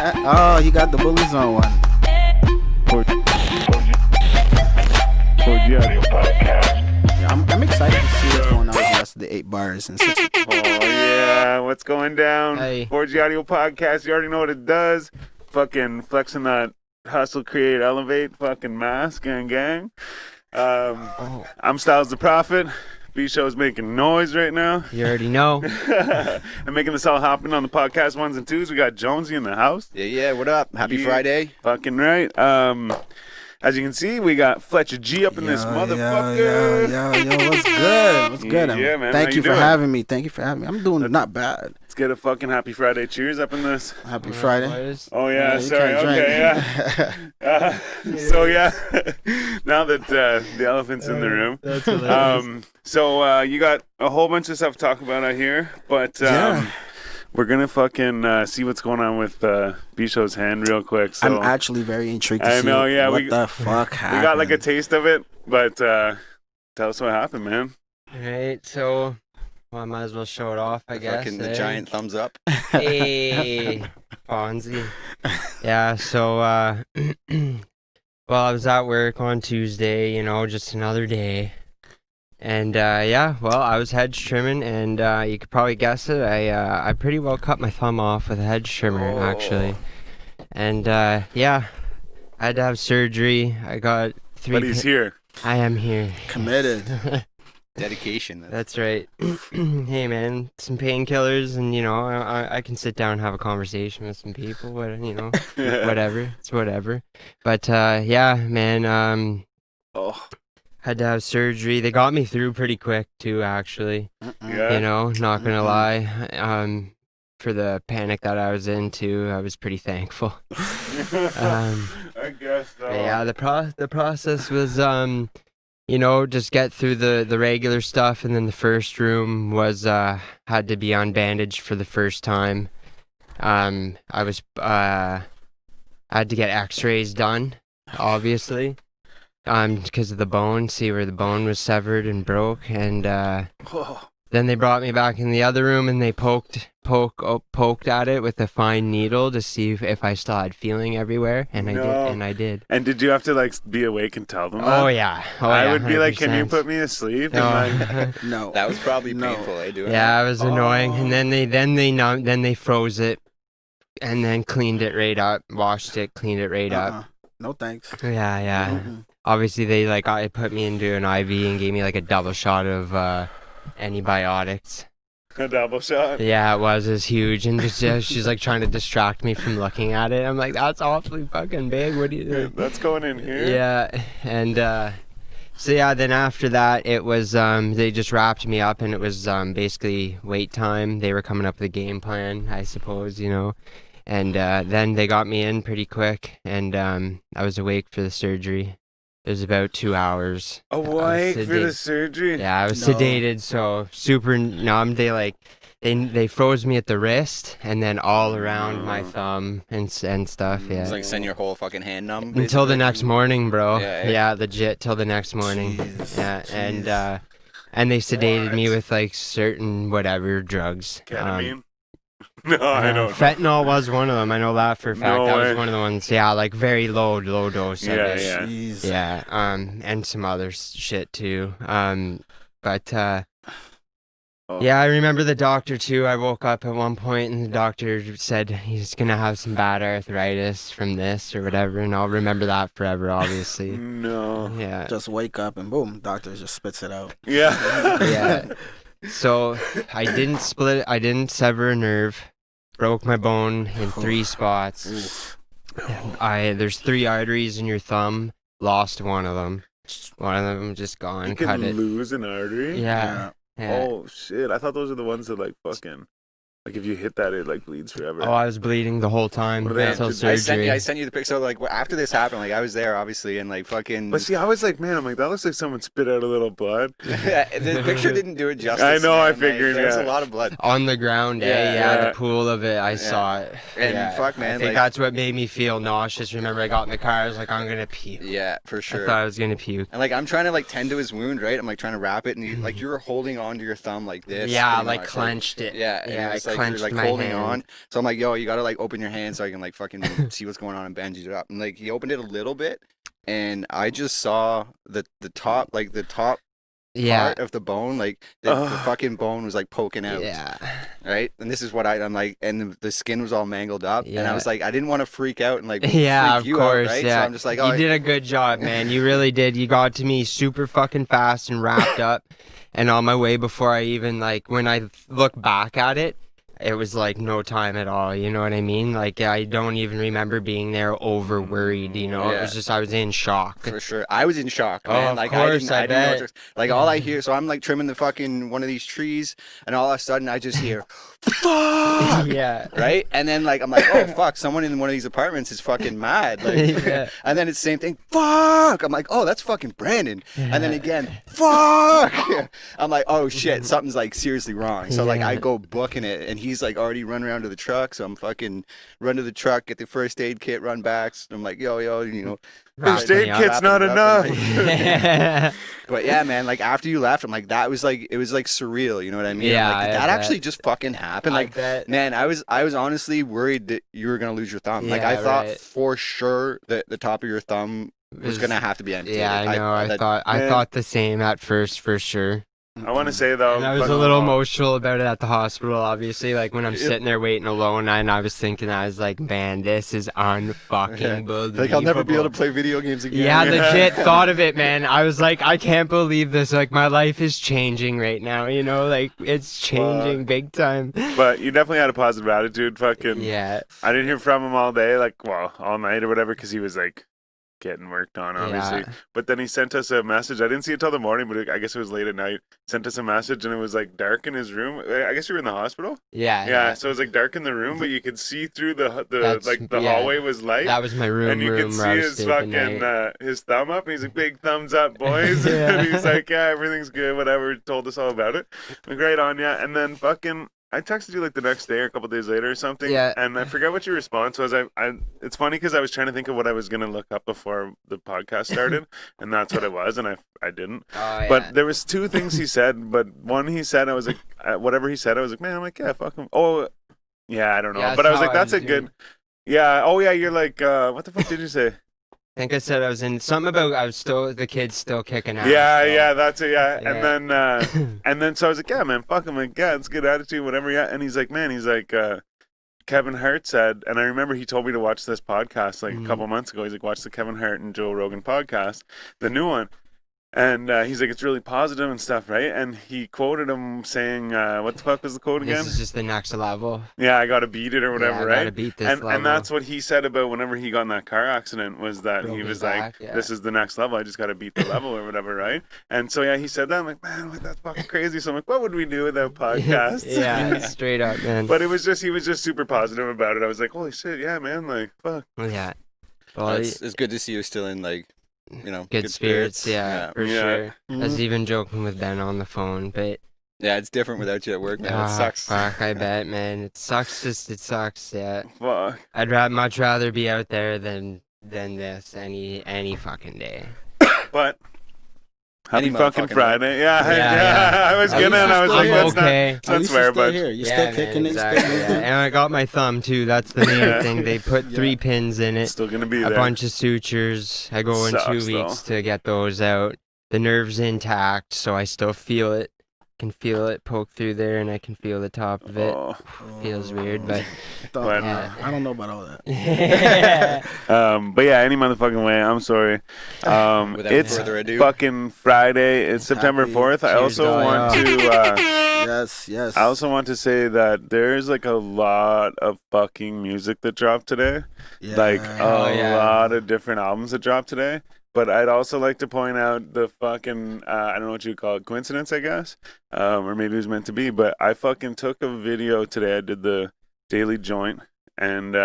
Oh, he got the bullies on one. Yeah, I'm excited to see what's going on with the rest of the 8 bars and 6. Oh, yeah. What's going down? Hey. 4G Audio Podcast. You already know what it does. Fucking flexing that hustle, create, elevate fucking mask and gang. I'm Styles the Prophet. B-Show's making noise right now. You already know. And making this all happen on the podcast 1s and 2s. We got Jonesy in the house. Yeah, what up? Happy Yeah. Friday. Fucking right. As you can see, we got Fletcher G up in this motherfucker. Yo, what's good? What's good? Yeah, man. Thank How you you for doing? having me. Thank you for having me. I'm doing not bad. Let's get a fucking happy Friday cheers up in this. Happy Friday. Boys. Oh, yeah, you sorry. can't drink. Okay, yeah. So, yeah, now that the elephant's in the room. That's hilarious. So you got a whole bunch of stuff to talk about out here, but Yeah. we're going to fucking see what's going on with B-Show's hand real quick. So I'm actually very intrigued to I see know, yeah, what we- the fuck happened. we got like a taste of it, but tell us what happened, man. Alright, so I might as well show it off, I guess. Fucking the giant thumbs up. Hey, Fonzie. Yeah, so, well, I was at work on Tuesday, just another day. And, yeah, well, I was hedge trimming, and you could probably guess it. I pretty well cut my thumb off with a hedge trimmer, actually. And, yeah, I had to have surgery. I got 3... But he's here. I am here. Committed. Dedication. That's right. Hey, man, some painkillers, and I can sit down and have a conversation with some people. Whatever. It's whatever. But yeah, man. Oh, Had to have surgery. They got me through pretty quick too, actually. yeah. Not gonna lie. For the panic that I was in too, I was pretty thankful. I guess so. But yeah, the process was just get through the regular stuff, and then the first room was had to be unbandaged for the first time. I had to get x-rays done, obviously, because of the bone, see where the bone was severed and broke, and then they brought me back in the other room, and they poked at it with a fine needle to see if I still had feeling everywhere, and I did. And did you have to like be awake and tell them that? Oh yeah. I would be like, can you 100%. put me to sleep? No. And like, No. That was probably No. painful, doing Yeah, it was annoying. Oh. And then they froze it, and then cleaned it right up, washed it, cleaned it right up. No thanks. Yeah. Mhm. Obviously, they put me into an IV and gave me like a double shot of antibiotics. a double shot. Yeah, it was huge, and she's like trying to distract me from looking at it. I'm like, that's awfully fucking big. What do you do? That's going in here. Yeah, and so yeah, then after that, it was they just wrapped me up, and it was basically wait time. They were coming up with a game plan, I suppose, and then they got me in pretty quick, and I was awake for the surgery. It was about 2 hours. Awake for the sedate- surgery. Yeah, I was No. sedated, so super numb. They froze me at the wrist, and then all around my thumb and stuff. Yeah. It's like send your whole fucking hand numb. Until the basically. next morning, bro. Yeah, Yeah, legit till the next morning. Jeez, Yeah, jeez. and they sedated me What? with like certain whatever drugs. Ketamine? No, I don't. Fentanyl was one of them. I know that for a fact. No that way. was one of the ones. Yeah, like very low dose of Yeah, it. yeah. Jeez. Yeah, and some other shit too. But Oh. yeah, I remember the doctor too. I woke up at one point and the doctor said he's gonna have some bad arthritis from this or whatever, and I'll remember that forever, obviously. No. Yeah. Just wake up and boom, doctor just spits it out. Yeah. Yeah. So I didn't sever a nerve, broke my bone in 3 spots. Oof. There's 3 arteries in your thumb, lost one of them. One of them just gone, You cut can it. lose an artery. Yeah. Oh shit! I thought those are the ones that like fucking, like if you hit that, it like bleeds forever. Oh, I was bleeding the whole time What do they have until to do? surgery. I sent you the picture. So like after this happened, like I was there obviously, and like fucking. But see, I was like, man, I'm like, that looks like someone spit out a little blood. The picture didn't do it justice. I know, I man. figured, There's yeah. a lot of blood. On the ground, Yeah, yeah, yeah. the pool of it, I saw it. And yeah. fuck, I man, think like- that's what made me feel nauseous. Remember, I got in the car, I was like, I'm gonna puke. Yeah, for I sure. thought I was gonna puke. And like I'm trying to like tend to his wound, right? I'm like trying to wrap it, and you were holding onto your thumb like this. Yeah, pretty like much, clenched it. Yeah, and Yeah, it I was like you're clenched like my holding hand. on. So I'm like, yo, you gotta like open your hand so I can like fucking see what's going on and bandage it up. And like he opened it a little bit, and I just saw the top Yeah. part of the bone, like the fucking bone was like poking out. Yeah. Right, and this is what I'm like, and the skin was all mangled up, and I Yeah. was like, I didn't want to freak out and like Yeah, freak of you course. out, right? Yeah. So I'm just like, oh, you did a good job, man. You really did. You got to me super fucking fast and wrapped up, and on my way before I even like when I look back at it. It was like no time at all, you know what I mean? Like I don't even remember being there over worried, you know? It was just I was in shock. For sure. I was in shock, Oh, man. of Like course, I I didn't know bet. what to, like all I hear, so I'm like trimming the fucking one of these trees, and all of a sudden I just hear fuck. Yeah. Right? And then like I'm like, oh fuck, someone in one of these apartments is fucking mad. Like Yeah. and then it's the same thing, fuck. I'm like, oh, that's fucking Brandon. And then again, fuck. I'm like, oh shit, something's like seriously wrong. So like I Yeah. go booking it, and he's like already run around to the truck, so I'm fucking run to the truck, get the first aid kit, run back. So I'm like, yo, you know, First Wrapping aid me up. kit's not wrapping it up and, enough. like, Yeah. but yeah, man, like after you left, I'm like, that was like, it was like surreal, you know what I mean? I'm Yeah, like, I did that bet. actually just fucking happen? I Like, bet. man, I was honestly worried that you were gonna lose your thumb. Like, I Yeah, thought right. for sure that the top of your thumb was gonna have to be amputated. Yeah, I know. I Man. thought the same at first, for sure. I want to say though, And I was a little emotional about it at the hospital, obviously. Like when I'm sitting there waiting alone, and I was thinking, I was like, man, this is unfucking believable. Like, I'll never be able to play video games again. Yeah, legit thought of it, man. I was like, I can't believe this. Like, my life is changing right now, you know? Like, it's changing big time. But you definitely had a positive attitude. Fucking Yeah. I didn't hear from him all day, like, well, all night or whatever, because he was like getting worked on, obviously. Yeah. But then he sent us a message. I didn't see it till the morning, but I guess it was late at night. Sent us a message, and it was like dark in his room. I guess you were in the hospital. Yeah. Yeah, so it was like dark in the room, but you could see through the yeah. hallway was light. That was my room. And you could where I see was his staying at fucking night. his thumb up, and he's like, "Big thumbs up, boys." Yeah. And he's like, "Yeah, everything's good, whatever." Told us all about it. Like, right on, yeah. And then fucking, I texted you like the next day or a couple days later or something. Yeah. And I forget what your response was. It's funny because I was trying to think of what I was gonna look up before the podcast started, and that's what it was, and I didn't. Oh, yeah. But there was two things he said. But one he said, I was like, whatever he said, I was like, man, I'm like, yeah, fuck him. Oh, yeah, I don't know. Yeah, but I was that's like, how I that's was a doing. good. Yeah. Oh yeah, you're like, what the fuck did you say? I think I said I was in something about I was still the kid's still kicking ass. Yeah, so- yeah, that's it. Yeah. Yeah. And then so I was like, yeah, man, fuck him. Like, yeah, it's good attitude, whatever. Yeah. And he's like, man, Kevin Hart said, and I remember he told me to watch this podcast like a couple months ago. He's like, watch the Kevin Hart and Joe Rogan podcast, the new one. And he's like, it's really positive and stuff, right? And he quoted him saying, what the fuck was the quote again? This is just the next level. Yeah, I got to beat it or whatever, I right? gotta beat this and level. that's what he said about whenever he got in that car accident was that Broke he his was back, like, yeah. this is the next level. I just got to beat the level or whatever, right? And so, yeah, he said that. I'm like, man, like, that's fucking crazy. So I'm like, what would we do without podcasts? Yeah, straight up, man. But he was just super positive about it. I was like, holy shit, yeah, man, like, fuck. Yeah. Well, It's good to see you still in like, you know, good spirits, yeah, for Yeah. sure. I Mm-hmm. was even joking with Ben on the phone, but Yeah, it's different without you at work, man. It sucks. Fuck, I bet, man. It sucks. It sucks. Yeah. Fuck. I'd much rather be out there than this any fucking day. But happy Any fucking motherfucking Friday. Yeah, Yeah. I was At gonna, least and I was you're like, still that's here. okay. not, At that's least fair, you're still but here. You're Yeah, still man, kicking it. exactly, Still yeah. And I got my thumb too. That's the main Yeah. thing. They put 3 pins in it. still gonna be A there. bunch of sutures. I go in Sucks, 2 weeks to get those out. The nerve's intact, so I still feel it. Can feel it poke through there, and I can feel the top of it. Oh. Feels weird, but But- I don't know about all that. yeah. But yeah, any motherfucking way. I'm sorry. Without It's further ado, fucking Friday. It's September Happy 4th. I Cheers, also want guys. to. Yes. I also want to say that there's like a lot of fucking music that dropped today. Yeah. Like Oh, a yeah. lot of different albums that dropped today. But I'd also like to point out the fucking, I don't know what you call it, coincidence, I guess. Or maybe it was meant to be. But I fucking took a video today. I did the Daily Joint. And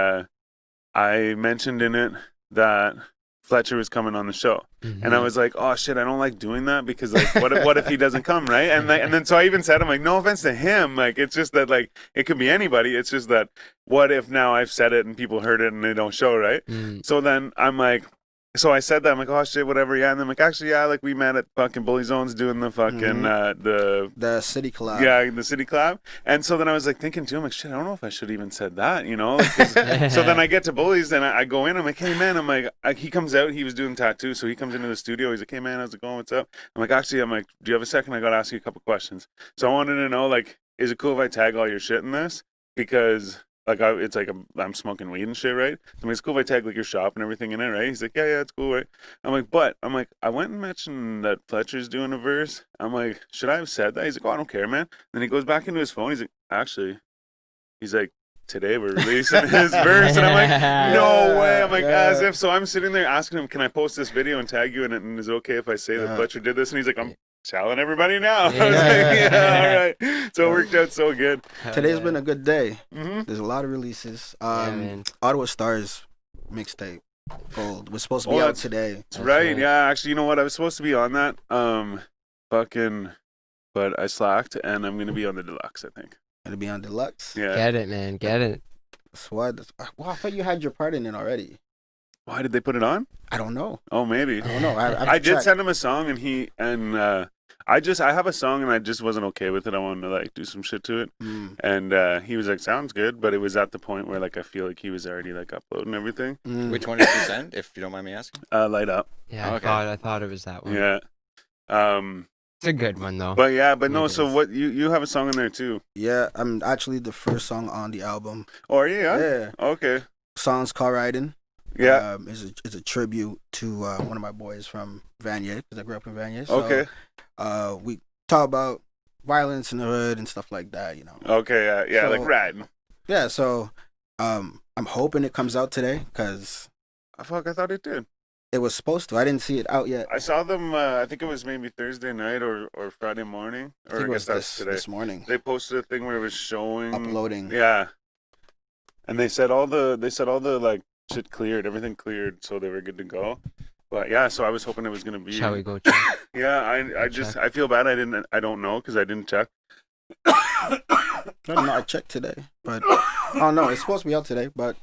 I mentioned in it that Fletcher was coming on the show. And I was like, oh shit, I don't like doing that because like what if he doesn't come, right? And then so I even said, I'm like, no offense to him, like it's just that like it could be anybody. It's just that what if now I've said it and people heard it and they don't show, right? So then I'm like, so I said that, I'm like, oh shit, whatever, yeah. And then I'm like, actually, yeah, like we met at fucking Bully Zones doing the fucking The city collab. yeah, the city collab. And so then I was like thinking too, I'm like, shit, I don't know if I should even said that, you know? Like, so then I get to Bullies and I go in, I'm like, hey man, I'm like, he comes out, he was doing tattoos, so he comes into the studio, he's like, hey man, how's it going? What's up? I'm like, actually, I'm like, do you have a second? I gotta ask you a couple questions. So I wanted to know, like, is it cool if I tag all your shit in this? Because like it's like I'm smoking weed and shit, right? So I'm like, it's cool if I tag like your shop and everything in it, right? He's like, yeah, it's cool, right? I'm like, I went and mentioned that Fletcher's doing a verse. I'm like, should I have said that? He's like, oh, I don't care, man. Then he goes back into his phone. He's like, actually, he's like, today we're releasing his verse, and I'm like, no way. I'm like, as if. So I'm sitting there asking him, can I post this video and tag you in it? And is it okay if I say that Fletcher did this? And he's like, I'm telling everybody now. I was like, yeah, all right. So it worked out so good. Today's been a good day. Mm-hmm. There's a lot of releases. Man. Ottawa Stars mixtape Gold was supposed to be Oh, out today. That's right. Yeah, actually, you know what? I was supposed to be on that. But I slacked, and I'm gonna be on the deluxe, I think. It'll be on deluxe. Yeah. Get it, man. Get it. That's why. Well, I thought you had your part in it already. Why did they put it on? I don't know. Oh, maybe. I don't know. I did send him a song, and I have a song, and I just wasn't okay with it. I wanted to like do some shit to it, and he was like, "Sounds good," but it was at the point where like I feel like he was already like uploading everything. Which one did you send, if you don't mind me asking? Light Up. Yeah, Okay. I thought it was that one. Yeah. It's a good one though. But no. It So is. what you have a song in there too? Yeah, I'm actually the first song on the album. Oh, are you? Yeah. Okay. Song's called Riding. Yeah. It's a tribute to one of my boys from Vanier, because I grew up in Vanier. So, Okay. we talk about violence in the hood and stuff like that, you know. Okay. Yeah. So- Like riding. Yeah, so I'm hoping it comes out today, because Fuck, I thought it did. it was supposed to. I didn't see it out yet. I saw them. I think it was maybe Thursday night or Friday morning, I or think I it guess was that's today. this morning. They posted a thing where it was showing Uploading. Yeah, and they said all the like shit cleared, everything cleared, so they were good to go. But yeah, so I was hoping it was gonna be. Shall we go check? Yeah, I feel bad. I don't know because I didn't check. I don't know. I checked today, but oh no, it's supposed to be out today. But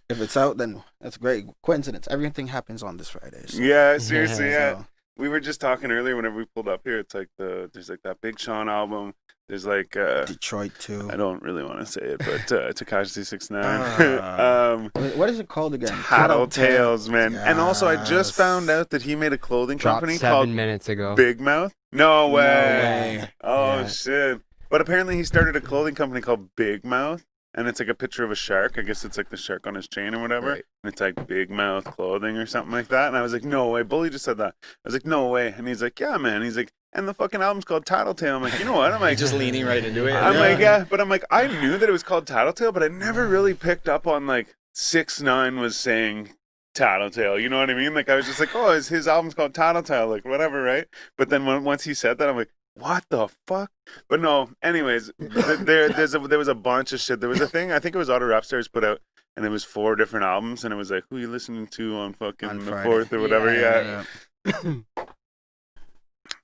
if it's out, then that's great. Coincidence. Everything happens on this Friday. So, Yeah, seriously. Yeah, so, we were just talking earlier whenever we pulled up here. It's like there's like that Big Sean album. There's like Detroit too. I don't really want to say it, but Tekashi 69. What is it called again? Tattletales, man. And also, I just Yes. found out that he made a clothing Dropped company 7 called minutes ago. Big Mouth. No way. way. Oh Yeah. shit! But apparently, he started a clothing company called Big Mouth, and it's like a picture of a shark. I guess it's like the shark on his chain or whatever. Right. And it's like Big Mouth Clothing or something like that. And I was like, no way. Bully just said that. I was like, no way. And he's like, yeah, man. He's like, and the fucking album's called Tattletale. I'm like, you know what? I'm like, Just leaning right into it. I'm like, yeah, but I'm like, I knew that it was called Tattletale, but I never really picked up on like 6ix9ine was saying Tattletale. You know what I mean? Like I was just like, oh, his album's called Tattletale, like whatever, right? But then once he said that, I'm like, what the fuck? But no, anyways, there was a bunch of shit. There was a thing, I think it was Auto Rap Stars put out, and it was 4 different albums, and it was like, who you listening to on fucking On the Friday. 4th or whatever? Yeah. Yeah.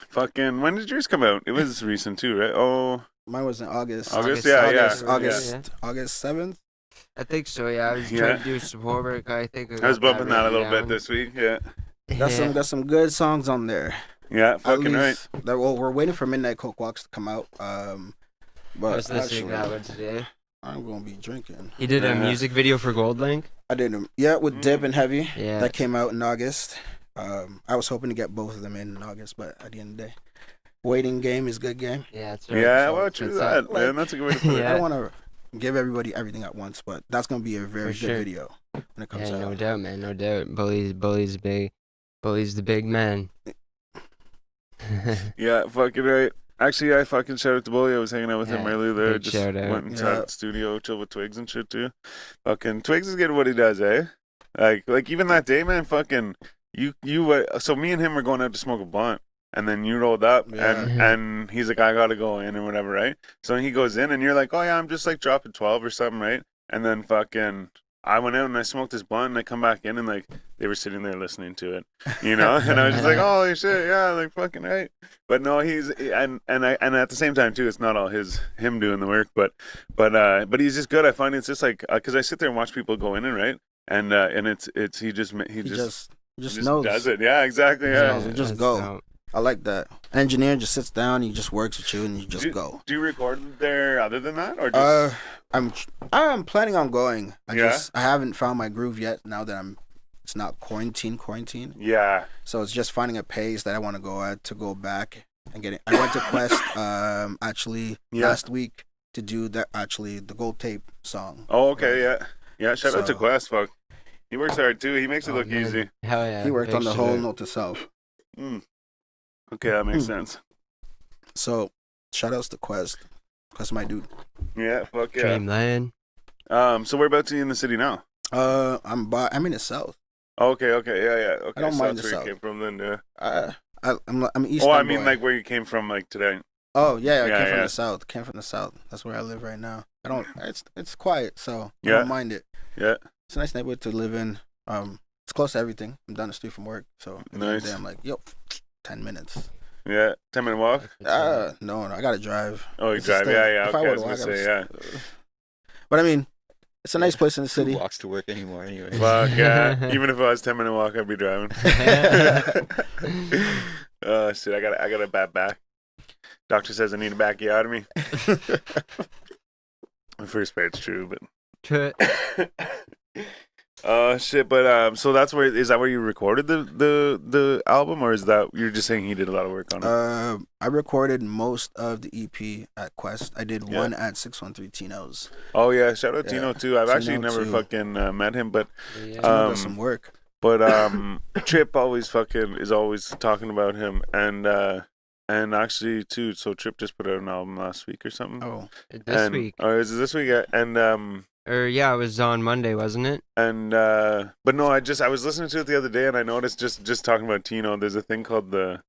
Fucking, when did yours come out? It was recent too, right? Oh, Mine was in August. August? Yeah, August 7th. I think so. Yeah, I was Yeah. trying to do support work. I think I was bumping that a little bit down. this week. Yeah. Got some good songs on there. Yeah, At fucking right. least, well, we're waiting for Midnight Coke Walks to come out. I But was listening to actually, that one today. I'm gonna be drinking. He did a Yeah. music video for Gold Link. I did with Dip and Heavy. Yeah. That came out in August. I was hoping to get both of them in August, but at the end of the day, waiting game is good game. Yeah, that's right. Yeah, So well, true it's, that, man. That's a good way to put it. Yeah. I don't want to give everybody everything at once, but that's gonna be a very For good sure. video when it comes Yeah, out. no doubt, man. No doubt. Bully's big. Bully's the big man. Yeah, fucking right. Actually, I fucking shout out to Bully. I was hanging out with him Yeah, earlier there. big Just shout out. went inside Yeah. the studio, chill with Twigs and shit too. Fucking Twigs is getting what he does, eh? Like even that day, man. Fucking you. So me and him were going out to smoke a blunt, and then you rolled up, Yeah. and he's like, I gotta go in or whatever, right? So he goes in, and you're like, oh yeah, I'm just like dropping 12 or something, right? And then fucking. I went out and I smoked this blunt and I come back in and like they were sitting there listening to it, you know, and I was just like, holy shit, yeah, like fucking right. But no, he's and at the same time too, it's not all him doing the work, but he's just good. I find it's just like because I sit there and watch people go in and right, and it's he just just knows. does it. Yeah, exactly. Yeah. Yeah. Just that's go. dope. I like that. Engineer just sits down, he just works with you, and you just go. Do you record there other than that, or just? I'm planning on going. Yeah? I haven't found my groove yet. Now that it's not quarantine. Yeah. So it's just finding a pace that I want to go at to go back and get it. I went to Quest actually last week to do the Gold Tape song. Oh, okay, yeah. Shout out to So- Quest, fuck. He works hard too. He makes it look man. easy. Hell yeah. He worked big on the shit. whole Note to Self. Okay, that makes sense. So shout outs to Quest. Quest my dude. Yeah, fuck yeah. Dreamland. So whereabouts are you in the city now? I'm in the South. Okay, yeah. Okay, I don't so mind that's the where South. you came from then, yeah. I'm East. Oh, I mean like where you came from like today. Oh yeah, I Yeah, came from yeah. the South. Came from the South. That's where I live right now. I don't. It's quiet, so I Yeah. don't mind it. Yeah. It's a nice neighborhood to live in. It's close to everything. I'm down the street from work, so at the end of the Nice. day, I'm like, yo, 10 minutes. Yeah. 10-minute walk? No, I gotta drive. Oh, you It's drive. just Yeah. if I Okay, I were was to gonna walk, say, yeah. But I mean, it's a nice place in the Who city. walks to work anymore anyway? Fuck yeah. Even if it was 10-minute walk, I'd be driving. Oh shit, I got a bad back. Doctor says I need a bacchiotomy. My first part's true, but shit, but so that's where is that where you recorded the album, or is that you're just saying he did a lot of work on it? I recorded most of the EP at Quest. I did Yeah. one at 613 Tino's. Oh yeah, shout out Yeah. Tino too. I've actually Tino never too. fucking met him, but Yeah. Tino does some work. Trip always fucking is always talking about him, and actually too. So Trip just put out an album last week or something. Oh, This week. Or is it this week? Or yeah, it was on Monday, wasn't it? But no, I was listening to it the other day, and I noticed just talking about Tino. There's a thing called the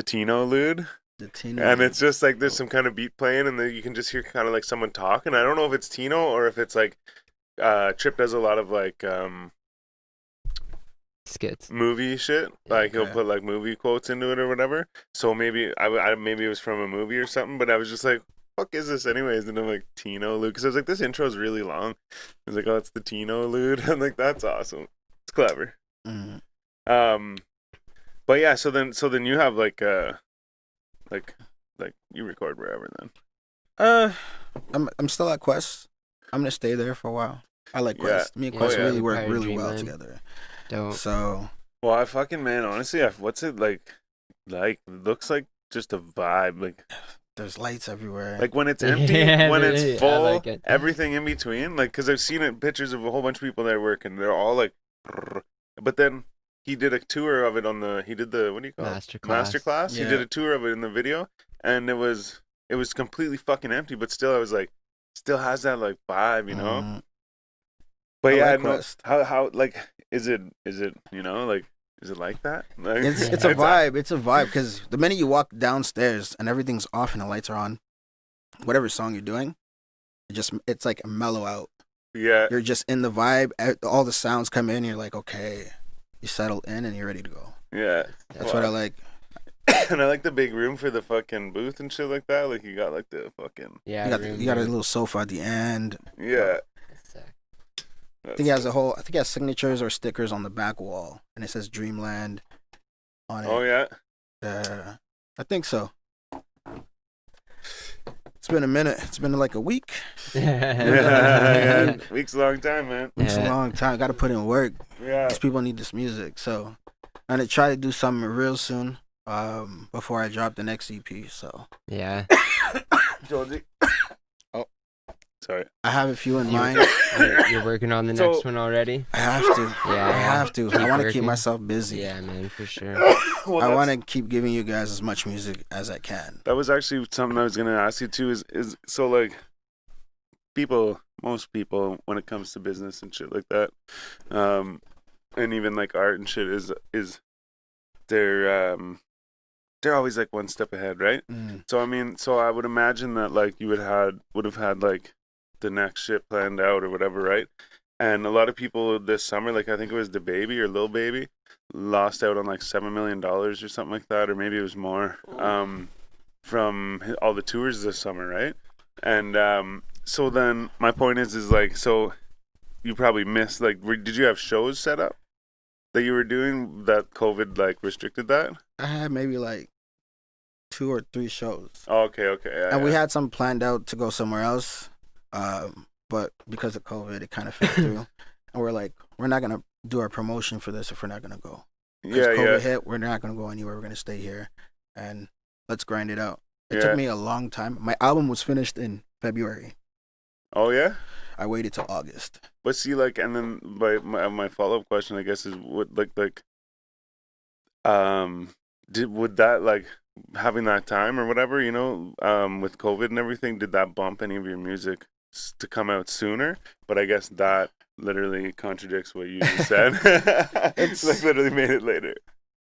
Tino Lude. the Tino. And it's just like there's some kind of beat playing, and then you can just hear kind of like someone talk. And I don't know if it's Tino or if it's like Trip does a lot of like Skits. movie shit. Like he'll Okay. put like movie quotes into it or whatever. So maybe maybe it was from a movie or something. But I was just like, "Fuck is this anyways?" And I'm like, Tino Lude, because I was like, this intro is really long. I was like, oh, it's the Tino Lude. I'm like, that's awesome. It's clever. Mhm. But yeah, so then you have like you record wherever then. I'm still at Quest. I'm gonna stay there for a while. I like Yeah. Quest. Me and Yeah, Quest yeah. really work Empire really well Dreamland. together. Dope. So Well, I fucking man, honestly, what's it like? Like looks like just a vibe, there's lights everywhere. like when it's empty, Yeah, when I it's full, like it. everything in between. Like, cause I've seen it pictures of a whole bunch of people that work, and they're all like, but then he did a tour of it he did the what do you call it? Masterclass. He Yeah. did a tour of it in the video, and it was completely fucking empty, but still, I was like, still has that like vibe, you know. Mhm. But I yeah, like no, Quest. how like is it you know like is it like that? Like, It's a vibe. It's a vibe because the minute you walk downstairs and everything's off and the lights are on, whatever song you're doing, it's like a mellow out. Yeah, You're just in the vibe. All the sounds come in. You're like, okay, you settle in and you're ready to go. yeah. That's what I like. And I like the big room for the fucking booth and shit like that. Like you got like the fucking Yeah. You got a little sofa at the end. yeah. I think he has he has signatures or stickers on the back wall, and it says Dreamland on it. Oh yeah. I think so. It's been a minute. It's been like a week. Yeah. Week's a long time, man. It's a Yeah. long time. Got to put in work. Yeah. These people need this music. So I'm gonna try to do something real soon. Before I drop the next EP. So Yeah. Georgie. Oh. Sorry. I have a few in You- mind. You're working on the So- next one already? I have to. Yeah. I have to. Keep I want to keep working. myself busy. Yeah, man, for sure. Well, I want to keep giving you guys as much music as I can. That was actually something I was gonna ask you too. Is so like most people when it comes to business and shit like that, and even like art and shit is they're always like one step ahead, right? Mm. So I mean, so I would imagine that like you would have had like the next shit planned out or whatever, right? And a lot of people this summer, like I think it was the baby or Lil Baby, lost out on like $7 million or something like that, or maybe it was more, from all the tours this summer, right? And so then my point is like, so you probably missed, like, did you have shows set up that you were doing that COVID like restricted that? I had maybe like 2 or 3 shows. Oh, okay, yeah, And we yeah. had some planned out to go somewhere else. But because of COVID, it kind of fell through. And we're like, we're not going to do our promotion for this if we're not going to go. Because Yeah, COVID yeah. hit, we're not going to go anywhere. We're going to stay here. And let's grind it out. It Yeah. took me a long time. My album was finished in February. Oh, yeah? I waited till August. But see, like, and then my follow-up question, I guess, is what, would that, like, having that time or whatever, you know, with COVID and everything, did that bump any of your music to come out sooner? But I guess that literally contradicts what you just said. It's like literally made it later.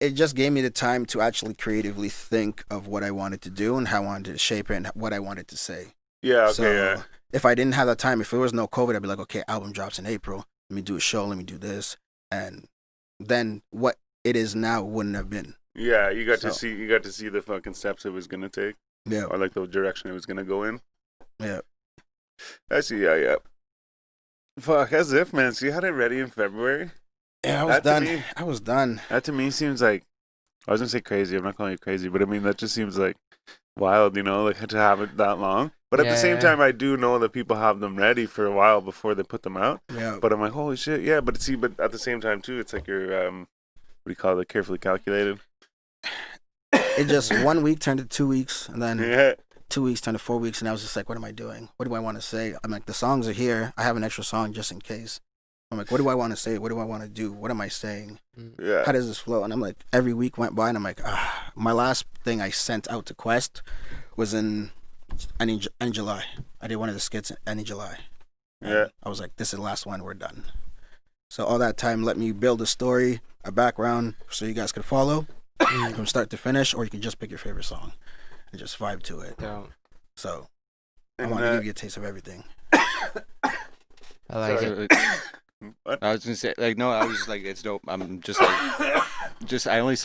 It just gave me the time to actually creatively think of what I wanted to do and how I wanted to shape it and what I wanted to say. Yeah, okay, So yeah. if I didn't have that time, if there was no COVID, I'd be like, okay, album drops in April. Let me do a show. Let me do this. And then what it is now wouldn't have been. Yeah, you got So- to see the fucking steps it was gonna take, Yeah. or like the direction it was gonna go in. Yeah. I see, yeah. Fuck, as if, man. So you had it ready in February? Yeah, I was That to done. me- I was done. That to me seems like, I was gonna say crazy. I'm not calling it crazy, but I mean that just seems like wild, you know, like to have it that long. But at the same Yeah. time, I do know that people have them ready for a while before they put them out. Yeah. But I'm like, holy shit, yeah. But see, but at the same time too, it's like you're what do you call it? Carefully calculated. It just 1 week turned to 2 weeks, and then Yeah. 2 weeks turned to 4 weeks, and I was just like, what am I doing? What do I want to say? I'm like, the songs are here. I have an extra song just in case. I'm like, what do I want to say? What do I want to do? What am I saying? Yeah. How does this flow? And I'm like, every week went by, and I'm like, my last thing I sent out to Quest was in July. I did one of the skits in July. And Yeah. I was like, this is the last one. We're done. So all that time let me build a story, a background, so you guys could follow from start to finish, or you can just pick your favorite song and just vibe to it. So, So I And, want to give you a taste of everything. I like Sorry. it. What? I was gonna say, like, no, I was just like, it's dope. I'm just like, I only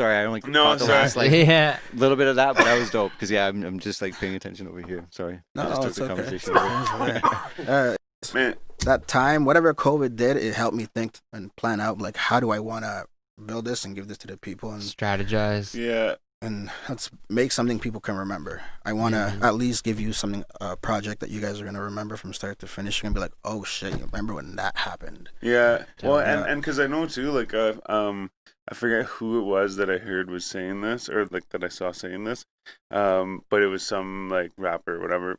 No, caught the sorry. last like Yeah. little bit of that, but that was dope because yeah, I'm just like paying attention over here. Sorry, I just took it's the okay. conversation over. Man, That time, whatever COVID did, it helped me think and plan out, like, how do I want to build this and give this to the people, Strategize. yeah. and let's make something people can remember. I want to at least give you something, a project that you guys are going to remember from start to finish. You're going to be like, oh shit, you remember when that happened? Yeah. Well, Yeah. and because I know too, like, I forget who it was that I heard was saying this, or like that I saw saying this, but it was some like rapper, or whatever,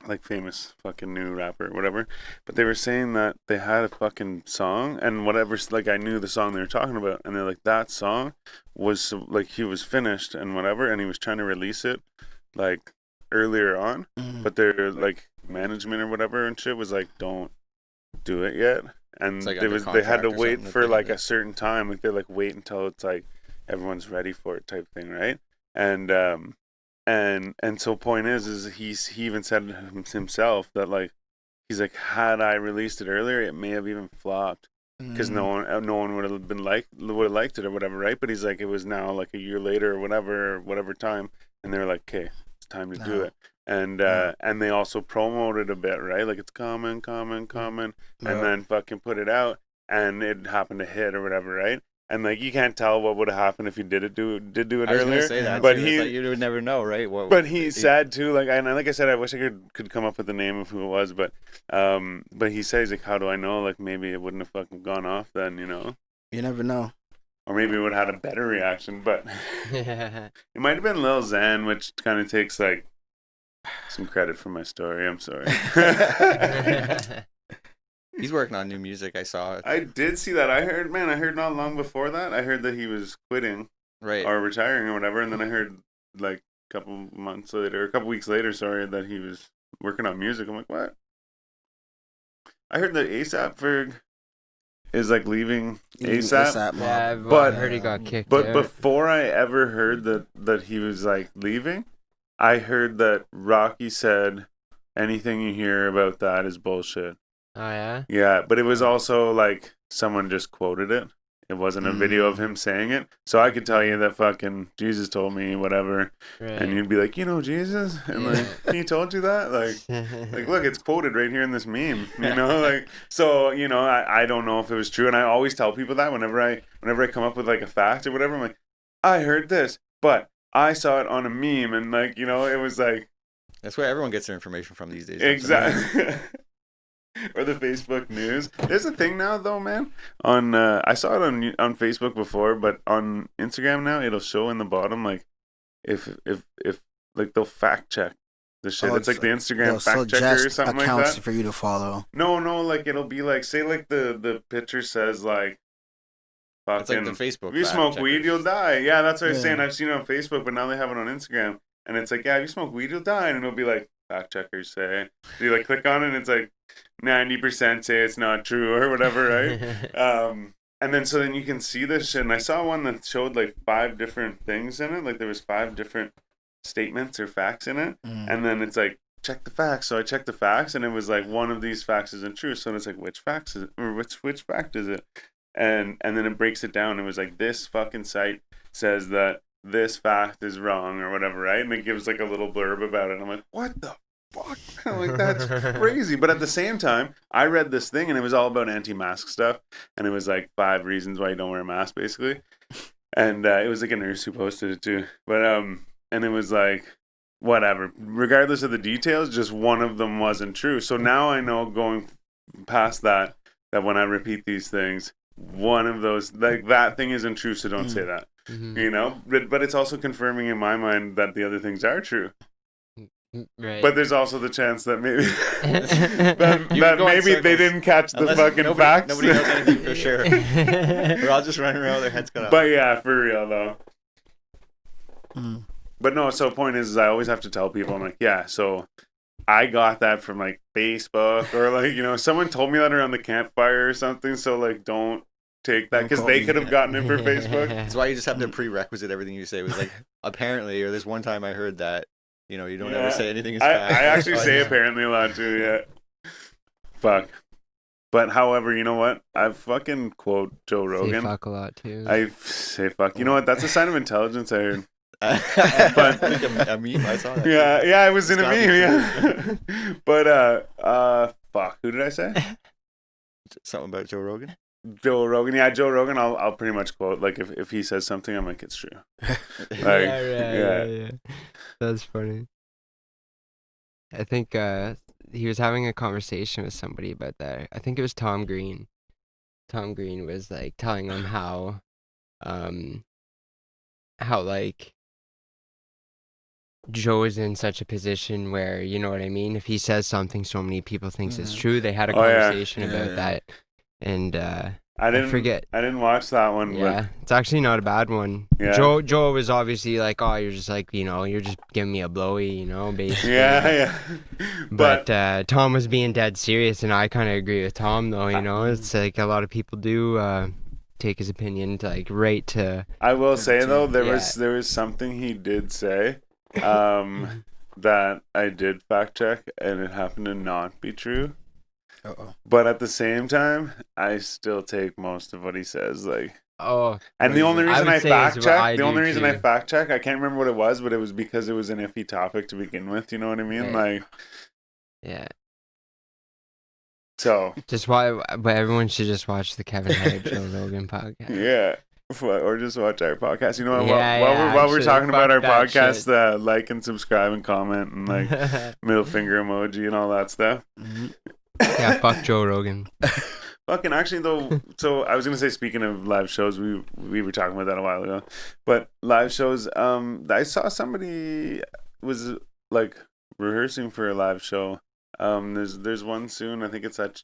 like famous fucking new rapper, or whatever. But they were saying that they had a fucking song, and whatever, like I knew the song they were talking about, and they're like, that song was like he was finished and whatever, and he was trying to release it like earlier on, but their like management or whatever and shit was like, don't do it yet. And It's like they under they had to contract or wait something that for they like had a certain time, like they like wait until it's like everyone's ready for it type thing, right? And so point is he even said himself that like he's like, had I released it earlier, it may have even flopped because no one would have been would have liked it or whatever, right? But he's like, it was now like a year later or whatever time, and they were like, okay, it's time to do No. it. And they also promoted a bit, right? Like it's coming, and then fucking put it out, and it happened to hit or whatever, right? And like you can't tell what would have happened if you did do it I was earlier. gonna say that, but too. It's like, you would never know, right? but he said too, like, and like I said, I wish I could come up with the name of who it was, but he says like, how do I know? Like maybe it wouldn't have fucking gone off then, you know, You never know. or maybe it would have had a better reaction. But Yeah. it might have been Lil Xan, which kind of takes like some credit for my story. I'm sorry. He's working on new music. I saw it. I did see that. I heard not long before that. I heard that he was quitting Right. or retiring or whatever, and then I heard like a couple weeks later, sorry, that he was working on music. I'm like, what? I heard that ASAP Ferg is like leaving ASAP. Yeah, But- I heard he got kicked But out. before I ever heard that he was like leaving, I heard that Rocky said anything you hear about that is bullshit. Oh yeah. Yeah, but it was also like someone just quoted it it wasn't a video of him saying it. So I could tell you that fucking Jesus told me whatever, and you'd be like, you know Jesus, and like he told you that, like look, it's quoted right here in this meme, you know, like so you know I don't know if it was true, and I always tell people that whenever I come up with like a fact or whatever, I'm like, I heard this, but I saw it on a meme, and like you know it was like that's where everyone gets their information from these days. Exactly. Or the Facebook news. There's a thing now, though, man. On I saw it on Facebook before, but on Instagram now, it'll show in the bottom like if like they'll fact check the shit. It's like the Instagram fact checker or something like that. For you to follow. No, like it'll be like say like the picture says like. It's like the Facebook. If you smoke weed, you'll die. Yeah, that's what I was saying. I've seen it on Facebook, but now they have it on Instagram, and it's like, yeah, if you smoke weed, you'll die, and it'll be like fact checkers say. So you like click on it, and it's like 90% say it's not true or whatever, right? And then you can see this shit. And I saw one that showed like 5 different things in it. Like there was 5 different statements or facts in it, and then it's like check the facts. So I checked the facts, and it was like one of these facts isn't true. So it's like which facts is it, or which fact is it? And then it breaks it down. It was like this fucking site says that this fact is wrong or whatever, right? And it gives like a little blurb about it. And I'm like, what the fuck? I'm like, that's crazy. But at the same time, I read this thing and it was all about anti-mask stuff. And it was like 5 reasons why you don't wear a mask, basically. And it was like a nurse who posted it too. But and it was like, whatever. Regardless of the details, just one of them wasn't true. So now I know going past that when I repeat these things, one of those, like that thing isn't true, so don't say that. You know, but it's also confirming in my mind that the other things are true. Right. But there's also the chance that maybe that maybe they didn't catch the fucking facts. Nobody knows anything for sure. We're all just running around with their heads cut off. But yeah, for real though. But no, so point is I always have to tell people, I'm like, yeah, so I got that from like Facebook or like, you know, someone told me that around the campfire or something. So like, don't take that because they could have gotten it for Facebook. That's why you just have to prerequisite everything you say. It was like, apparently, or this one time I heard that, you know, you don't ever say anything is fact. I actually say apparently a lot too, yeah. Fuck. But however, you know what? I fucking quote Joe Rogan. Say fuck a lot too. I say fuck. You know what? That's a sign of intelligence, I heard. But a meme, I saw that. Yeah, I was in a meme, yeah. But fuck, who did I say? Something about Joe Rogan. Joe Rogan, yeah, Joe Rogan. I'll pretty much quote like if he says something, I'm like, it's true. Like, yeah. That's funny. I think he was having a conversation with somebody about that. I think it was Tom Green. Tom Green was like telling him how like Joe is in such a position where, you know what I mean? If he says something, so many people thinks it's true. They had a conversation about that, and I forget. I didn't watch that one. Yeah, but... it's actually not a bad one. Yeah. Joe was obviously like, oh, you're just like, you know, you're just giving me a blowy, you know, basically. Yeah. But Tom was being dead serious, and I kind of agree with Tom, though. You know, it's like a lot of people do take his opinion to like right to. I will say though, there was something he did say that I did fact check, and it happened to not be true. But at the same time, I still take most of what he says. Like, and the only reason I fact check, I can't remember what it was, but it was because it was an iffy topic to begin with. You know what I mean? Right. Like, yeah. So just why? But everyone should just watch the Kevin Hart Joe Rogan podcast. Yeah. Or just watch our podcast. You know, while we're talking about our podcast, like and subscribe and comment and like middle finger emoji and all that stuff. Yeah, fuck Joe Rogan. Fucking actually though, so I was gonna say, speaking of live shows, we were talking about that a while ago, but live shows, I saw somebody was like rehearsing for a live show. There's one soon. I think it's that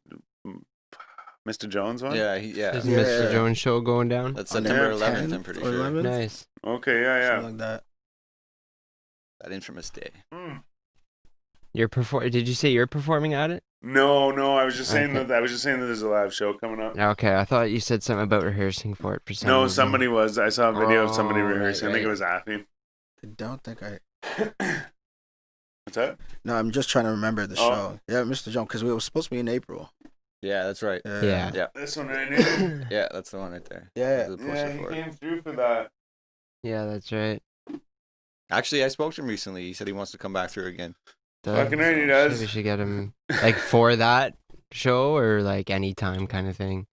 Mr. Jones one. Yeah. Is Mr. Jones show going down? That's September 11th. I'm pretty sure. 11th? Nice. Okay, yeah. Something like that. That infamous day. Did you say you're performing at it? No. I was just saying that there's a live show coming up. Okay, I thought you said something about rehearsing for it for some reason. Somebody was. I saw a video of somebody rehearsing. Right. I think it was Afi. I don't think I. What's that? No, I'm just trying to remember the show. Yeah, Mr. Jones, because we were supposed to be in April. Yeah, that's right. Yeah. Yeah. This one right here. Yeah, that's the one right there. Yeah. The poster Yeah, he for it. came through for that. Yeah, that's right. Actually, I spoke to him recently. He said he wants to come back through again. Fucking right, he Maybe does. we should get him like for that show or like anytime kind of thing.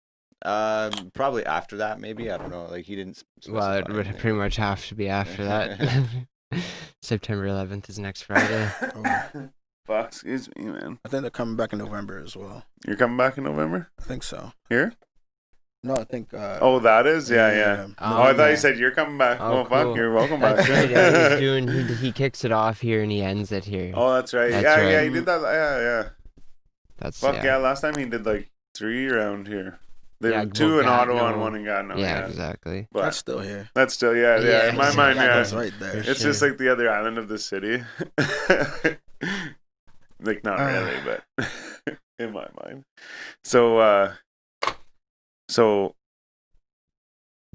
Probably after that, maybe. I don't know. Like he didn't. Well, it specify would anything. pretty much have to be after that. September 11th is next Friday. Fuck, excuse me, man. I think they're coming back in November as well. You're coming back in November? I think so. Here? No, I think. Oh, that is? Yeah. Oh, I thought yeah. you said you're coming back. Oh, Oh, fuck, cool. you're welcome back. That's right. Yeah, he's doing. He kicks it off here and he ends it here. Oh, that's right. That's Yeah, right. he did that. Yeah. That's Fuck yeah. Last time he did like 3 around here. There Yeah, were 2 well, in Ottawa and Gatineau. 1 in Gatineau. Yeah, exactly. But that's still here. that's still, yeah. In my mind, exactly. yeah. That's right there. It's sure. just like the other island of the city. Like, not really, but in my mind. So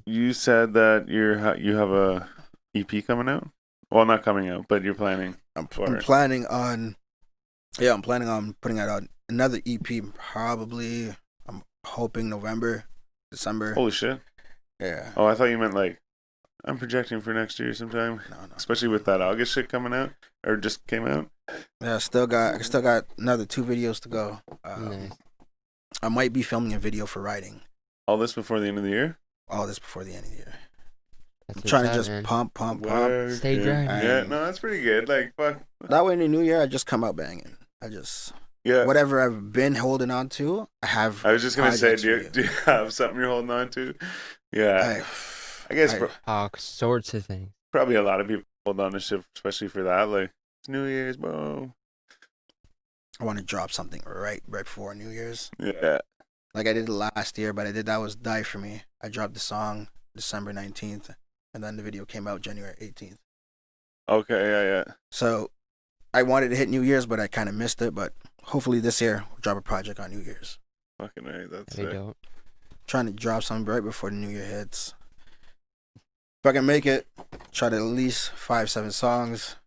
you said that you have a EP coming out? Well, not coming out, but you're planning. I'm for it. planning on. Yeah, I'm planning on putting out another EP. Probably, I'm hoping November, December. Holy shit. Yeah. Oh, I thought you meant like I'm projecting for next year sometime. No. Especially with that August shit coming out or just came out. Yeah, I still got another 2 videos to go. Nice. I might be filming a video for writing. All this before the end of the year. All this before the end of the year. That's I'm what's trying to up, just man. pump. Stay yeah. dry. Yeah, no, that's pretty good. Like, fuck. That way in the new year, I just come out banging. Yeah. Whatever I've been holding on to, I have. I was just gonna say, projects do you have something you're holding on to? Yeah. I guess All sorts of things. probably a lot of people hold on to shit, especially for that. Like, it's New Year's, bro. I want to drop something right before New Year's. Yeah. Like I did last year, but that was Die For Me. I dropped the song December 19th, and then the video came out January 18th. Okay, yeah. So I wanted to hit New Year's, but I kind of missed it. But hopefully this year, we'll drop a project on New Year's. Fucking right, that's We it. don't. Trying to drop something right before the New Year hits. If I can make it, try to at least 5-7 songs,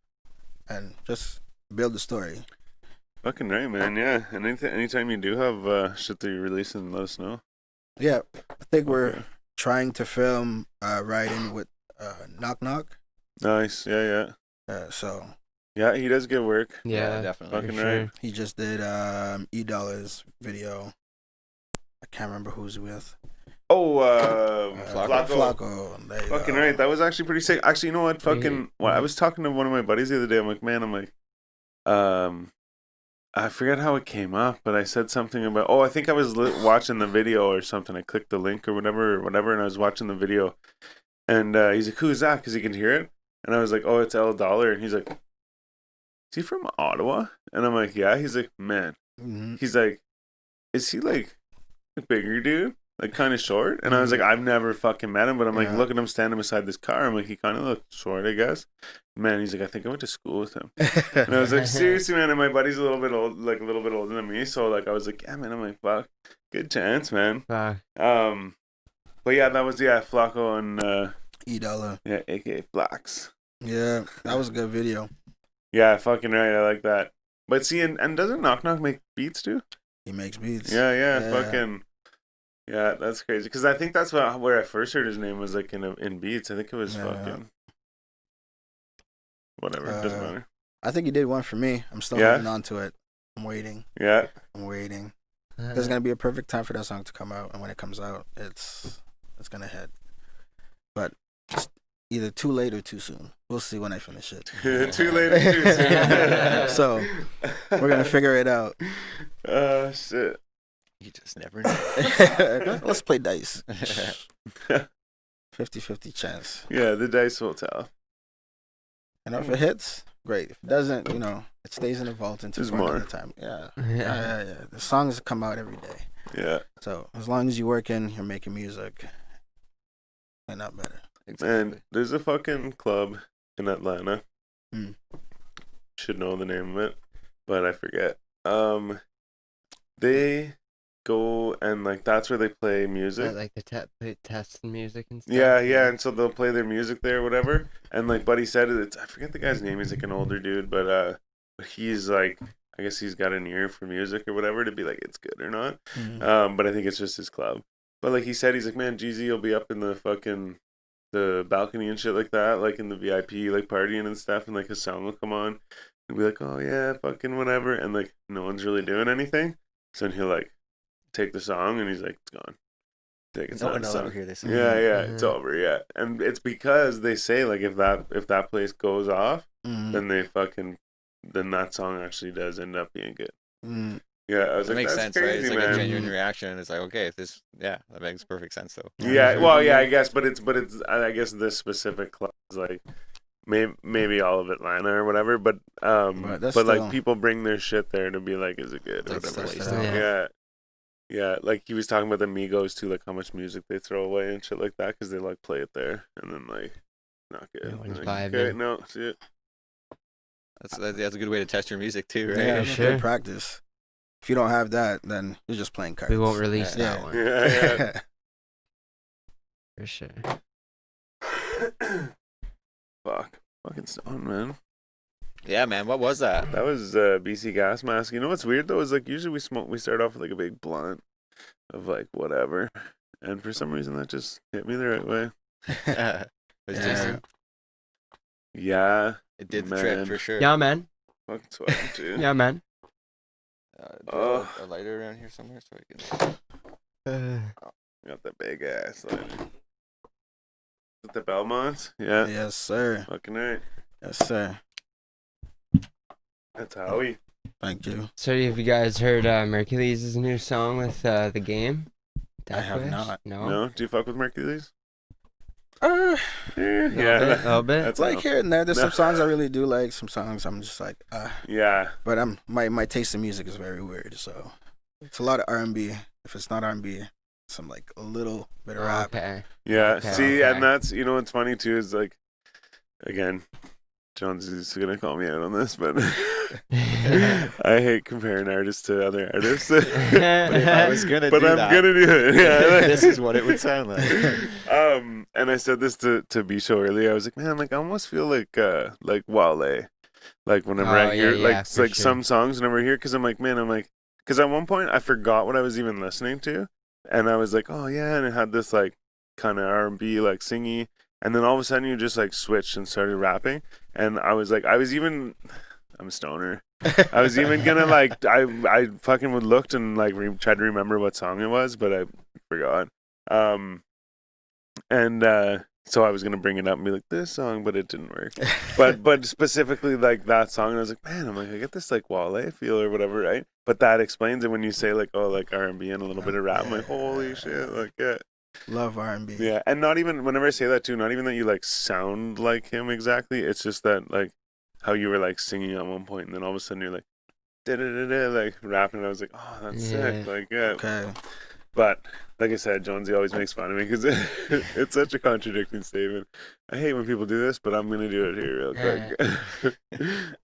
and just build the story. Fucking right, man. Yeah. And anytime you do have shit that you're releasing, let us know. Yeah, I think we're Okay. trying to film writing with Knock Knock. Nice. Yeah. So Yeah, he does good work. Yeah, definitely. Fucking for right. sure. he just did E-Dollar's video. I can't remember who he's with. Oh, Flacco. Flacco. There you Fucking go. right. That was actually pretty sick. Actually, you know what? Fucking. Yeah. Well, I was talking to one of my buddies the other day. I'm like, I forget how it came up, but I said something about. Oh, I think I was watching the video or something. I clicked the link or whatever, and I was watching the video. And he's like, "Who's that?" Because he can hear it. And I was like, "Oh, it's L Dollar." And he's like, "Is he from Ottawa?" And I'm like, "Yeah." He's like, "Man." Mhm. He's like, "Is he like a bigger dude? Like kind of short?" And I was like, "I've never fucking met him, but I'm like, Yeah. look at him standing beside this car. I'm like, he kind of looks short, I guess." Man, he's like, "I think I went to school with him." And I was like, "Seriously, man?" And my buddy's a little bit older than me, so like I was like, "Yeah, man." I'm like, "Fuck, good chance, man." Fuck. But yeah, that was Flacco and E-Dollar. yeah, aka Flax. Yeah, that was a good video. Yeah, fucking right. I like that. But see, and doesn't Knock Knock make beats too? He makes beats. Yeah, fucking. Yeah, that's crazy. Because I think that's where I first heard his name was like in beats. I think it was Yeah. fucking. Whatever, it doesn't matter. I think he did one for me. I'm still Yeah? holding on to it. I'm waiting. Yeah. There's gonna be a perfect time for that song to come out, and when it comes out, it's gonna hit. But it's either too late or too soon. We'll see when I finish it. Too late or too soon. So we're gonna figure it out. Oh shit. You just never know. Let's play dice. 50-50 chance. Yeah, the dice will tell. And if it hits, great. If it doesn't, it stays in the vault until There's for more. another time. Yeah. Yeah. Yeah. The songs come out every day. Yeah. So as long as you're working, you're making music, and not better. And there's a fucking club in Atlanta. Hmm. Should know the name of it, but I forget. They go and like that's where they play music. Like the test and music and stuff. Yeah, and so they'll play their music there or whatever. And like Buddy said, I forget the guy's name. He's like an older dude, but he's like, I guess he's got an ear for music or whatever to be like it's good or not. Mm. But I think it's just his club. But like he said, he's like, man, Jeezy will be up in the fucking the balcony and shit like that, like in the VIP, like partying and stuff, and like his song will come on and be like, oh yeah, fucking whatever, and like no one's really doing anything. So then he'll like take the song and he's like, it's gone. Take it's No not one the will song. ever hear this. Yeah, it's over. Yeah, and it's because they say like if that place goes off, Mm. then then that song actually does end up being good. Mm. Yeah, I was That like, makes that's sense, right? crazy, It's like man. a genuine reaction, and it's like, okay, if this, yeah, that makes perfect sense, though. Yeah, well, yeah, I guess, but it's I guess this specific club is like maybe all of Atlanta or whatever, but that's but like still- people bring their shit there to be like, is it good or Like, whatever. silly stuff. Yeah, like he was talking about the Migos too, like how much music they throw away and shit like that because they like play it there and then like not good. No one's Like, vibing. okay, no, see it. That's a good way to test your music too, right? Yeah, that's sure. good practice. If you don't have that, then you're just playing cards. We won't release Yeah. that one Yeah, for sure. fucking stone, man. Yeah, man. What was that? That was BC Gas Mask. You know what's weird though is like usually we start off with like a big blunt of like whatever, and for some reason that just hit me the right way. It's Yeah. decent. Yeah, It did the Man. trick for sure. Yeah, man. fucking sweating too. Yeah, man. Do you have a lighter around here somewhere so I can. Got that big ass lighter. With the Belmonts? Yeah. Yes, sir. Fucking right. Yes, sir. That's Howie. Thank you. So have you guys heard Mercules' new song with the game? I have Wish? not. No. No? Do you fuck with Mercules? Uh, Yeah. A little bit. That's like enough. here and there. There's No. some songs I really do like. Some songs I'm just like, Yeah. but my taste in music is very weird. So it's a lot of R&B. If it's not R&B, some like a little bit of rap. Okay. Yeah. Okay. See, Okay. and that's, you know what's funny too is like, again, Jones is going to call me out on this, but I hate comparing artists to other artists. But if I was gonna But do I'm that, gonna do it. Yeah. this is what it would sound like. And I said this to B Show earlier. I was like, man, like I almost feel like Wale, like whenever Oh, I hear yeah, like for like sure. some songs whenever I hear, because I'm like, man, because at one point I forgot what I was even listening to, and I was like, oh yeah, and it had this like kind of R&B like singy, and then all of a sudden you just like switched and started rapping, and I was like, I'm a stoner. I was even gonna like I fucking would looked and like tried to remember what song it was, but I forgot. So I was gonna bring it up and be like this song, but it didn't work. But specifically like that song, and I was like, man, I'm like I get this like Wale feel or whatever, right? But that explains it when you say like like R&B and a little bit of rap. I'm like, holy shit, like yeah. Love R&B. Yeah, and not even whenever I say that too, not even that you like sound like him exactly. It's just that like how you were like singing at one point, and then all of a sudden you're like, da da da da, like rapping. And I was like, oh, that's sick. Yeah. Like yeah. Okay. But like I said, Jonesy always makes fun of me because it's such a contradicting statement. I hate when people do this, but I'm gonna do it here real quick.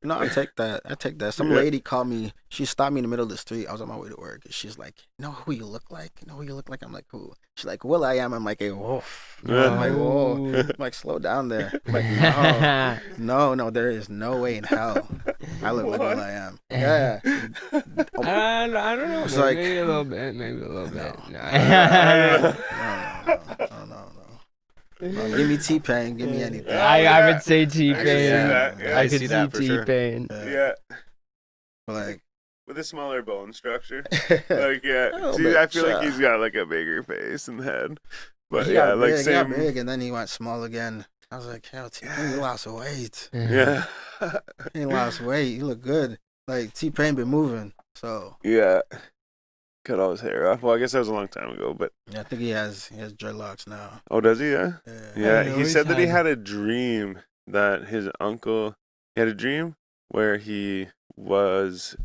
No, I take that. I take that. Some Yeah. lady called me. She stopped me in the middle of the street. I was on my way to work. And she's like, "You know who you look like? You know who you look like?" I'm like, "Who?" She's like, "Will I am." I'm like, "Hey, woof." I'm like, "Whoa." I'm like, "Slow down there." I'm like, no, there is no way in hell I look like Will I am. Yeah. I don't know. It's like- Maybe a little bit. Maybe a little bit. No. Give me T-Pain. Give me anything. I would say I can see T-Pain. that, yeah. I I could see see that for sure. T-Pain. Yeah, Like, with a smaller bone structure. a Like yeah, little see, bit, I feel like yeah. he's got like a bigger face and head. But he yeah, got like big, he got same. big, and then he went small again. I was like, hell, T-Pain, you lost weight. Yeah. He lost weight. You look good. Like, T-Pain been moving. So, Yeah. Cut all his hair off. Well, I guess that was a long time ago, but yeah, I think he has dreadlocks now. oh, does he? Yeah. Yeah. know He he's said that he had- had a dream that his uncle. He had a dream where he was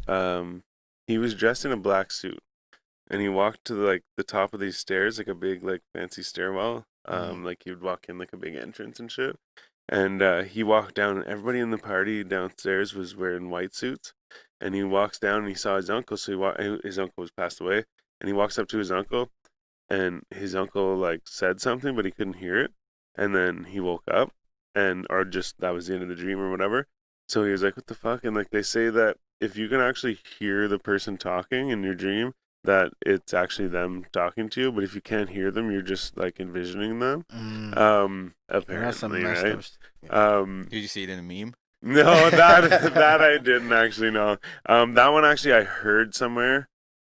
dressed in a black suit, and he walked to the top of these stairs, like a big like fancy stairwell. Like he would walk in like a big entrance and shit. And he walked down, and everybody in the party downstairs was wearing white suits. And he walks down, and he saw his uncle. So his uncle was passed away, and he walks up to his uncle, and his uncle like said something, but he couldn't hear it. And then he woke up, or just that was the end of the dream or whatever. So he was like, "What the fuck?" And like they say that if you can actually hear the person talking in your dream, that it's actually them talking to you. But if you can't hear them, you're just like envisioning them. That's some Apparently, messed right? up stuff. Did you see it in a meme? No, that I didn't actually know. That one actually I heard somewhere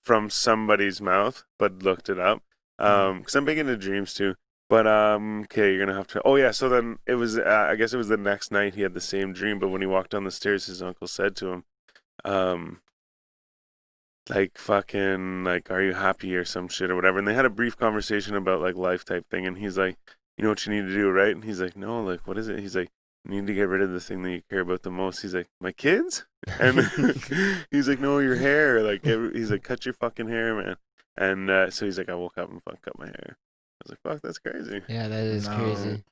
from somebody's mouth, but looked it up. Because I'm big into dreams too. But okay, you're gonna have to. Oh yeah, so then it was. I guess it was the next night he had the same dream, but when he walked down the stairs, his uncle said to him, like fucking like, are you happy or some shit or whatever? And they had a brief conversation about like life type thing, and he's like, you know what you need to do, right? And he's like, no, like what is it? He's like, you need to get rid of the thing that you care about the most. He's like, my kids? And he's like, no, your hair. Like he's like, cut your fucking hair, man. And so he's like, I woke up and cut my hair. I was like, fuck, that's crazy. Yeah, that is crazy.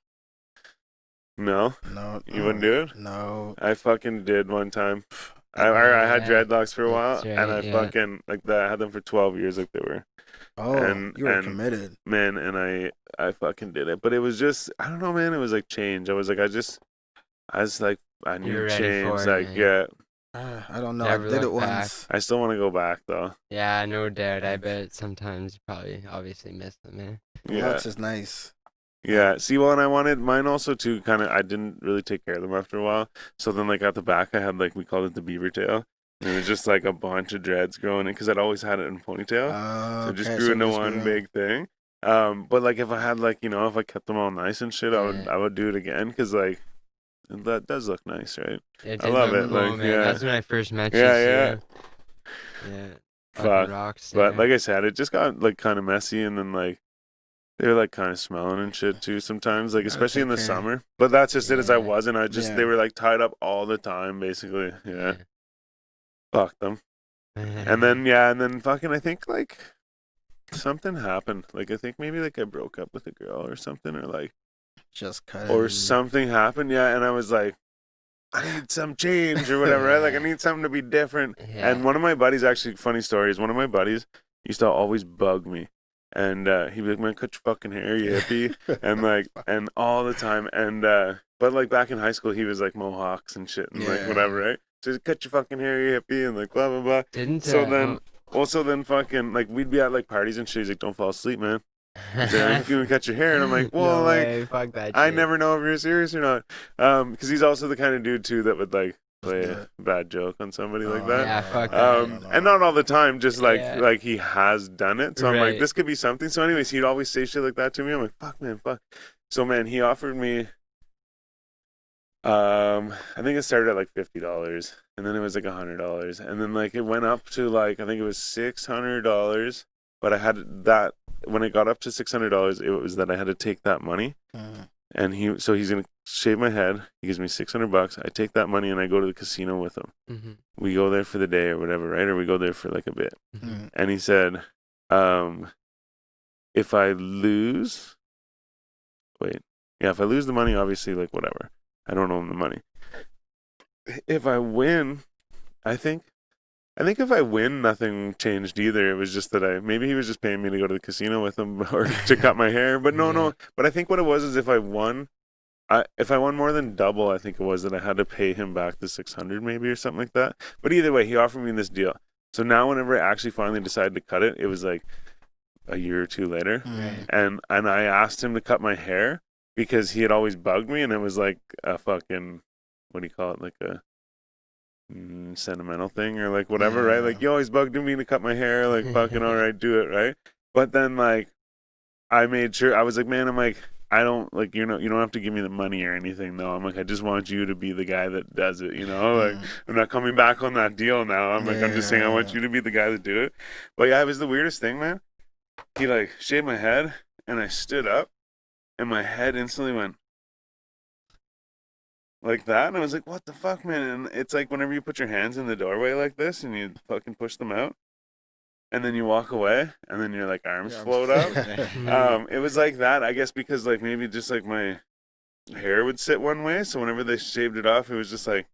No? No. You wouldn't do it? No. I fucking did one time. I had dreadlocks for a while, That's right, and I yeah. fucking, like, I had them for 12 years, like they were. Oh, you were committed. Man, and I fucking did it. But it was just, I don't know, man, it was like change. I was like, I You're need ready change. for it, Like, man. yeah. I don't know. Never I did it look back. once. I still want to go back, though. Yeah, no doubt. I bet sometimes you probably obviously miss them, man. Yeah. Lux is nice. Yeah. See, well, and I wanted mine also to kind of, I didn't really take care of them after a while. So then, like, at the back, I had, like, we called it the beaver tail. And it was just, like, a bunch of dreads growing in, because I'd always had it in a ponytail. So it just grew into one big thing. But, like, if I had, like, you know, if I kept them all nice and shit, I would do it again, because, like, that does look nice, right? It I did love look it, cool, like, man. yeah. That's when I first met you. Yeah. Yeah. Fuck. Fucking rocks. But like I said, it just got like kind of messy, and then like they were like kind of smelling and shit too sometimes, like especially in the summer. But that's just it. As I wasn't, they were like tied up all the time, basically. Yeah. Fuck them. And then fucking, I think like something happened. Like I think maybe like I broke up with a girl or something, or like just cut or something happened. Yeah, and I was like, I need some change or whatever, right? Like I need something to be different. Yeah. And one of my buddies, actually, funny story is, one of my buddies used to always bug me, and he'd be like, "Man, cut your fucking hair, you hippie," and like, and all the time. And but like back in high school, he was like mohawks and shit and like whatever, right? So he'd cut your fucking hair, you hippie, and like blah blah blah. So then fucking like we'd be at like parties and shit. He's like, "Don't fall asleep, man. You can cut your hair," and I'm like, well, No like way, fuck that I shit. never know if you're serious or not, because he's also the kind of dude too that would like play a bad joke on somebody like that. Yeah, fuck that. And not all the time, just like he has done it. So I'm like, Right. this could be something. So anyways, he'd always say shit like that to me. I'm like, fuck, man, fuck. So man, he offered me. I think it started at like $50, and then it was like $100, and then like it went up to like I think it was $600. But I had that when it got up to $600, it was that I had to take that money, and he's gonna shave my head. He gives me $600. I take that money and I go to the casino with him. Mm-hmm. We go there for the day or whatever, right? Or we go there for like a bit. Mm-hmm. And he said, if I lose the money, obviously, like whatever. I don't owe him the money. If I win, I think if I win, nothing changed either. It was just that maybe he was just paying me to go to the casino with him or to cut my hair. But no. But I think what it was is if I won more than double, I think it was that I had to pay him back the $600 maybe or something like that. But either way, he offered me this deal. So now whenever I actually finally decided to cut it, it was like a year or two later. Right. And I asked him to cut my hair because he had always bugged me, and it was like a fucking, what do you call it, like a sentimental thing or like whatever, right? Like, you always bugged me to cut my hair, like fucking all right, do it, right? But then like I made sure, I was like, man, I'm like, I don't like, you don't have to give me the money or anything though. I'm like, I just want you to be the guy that does it, you know? Like I'm not coming back on that deal now. I'm like, I'm just saying I want you to be the guy that do it. But yeah, it was the weirdest thing, man. He like shaved my head and I stood up and my head instantly went like that, and I was like, what the fuck, man? And it's like whenever you put your hands in the doorway like this and you fucking push them out and then you walk away and then your like arms float up. It was like that, I guess, because like maybe just like my hair would sit one way, so whenever they shaved it off, it was just like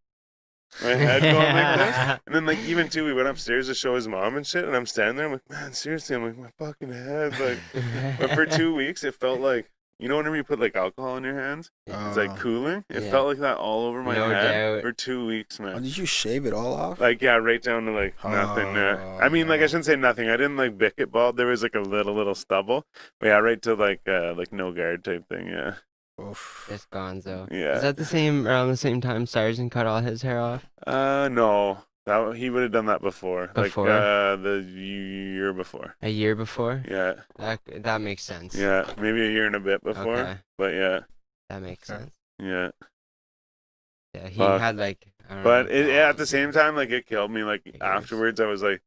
my head going like this. And then like even too, we went upstairs to show his mom and shit, and I'm standing there, I'm like, man, seriously, I'm like, my fucking head, like. But for 2 weeks it felt like you know, whenever you put like alcohol in your hands, it's like Oh. cooling. It Yeah. felt like that all over my No head doubt. for 2 weeks, Oh, man. did you shave it all off? Like, yeah, right down to like nothing. Oh, I mean, like, I no. shouldn't say nothing. I didn't like bick it bald. There was like a little stubble. But yeah, right to like no guard type thing. Yeah. Oof. It's Gonzo. Yeah. Is that around the same time Sargent cut all his hair off? No. He would have done that before. Before? Like the year before. A year before? Yeah. That makes sense. Yeah. Maybe a year and a bit before. Okay. But yeah. That makes Okay. sense. Yeah. Yeah, he Fuck. had like. I don't But know, at the same time, like, it killed me. Like, Figures. afterwards, I was like,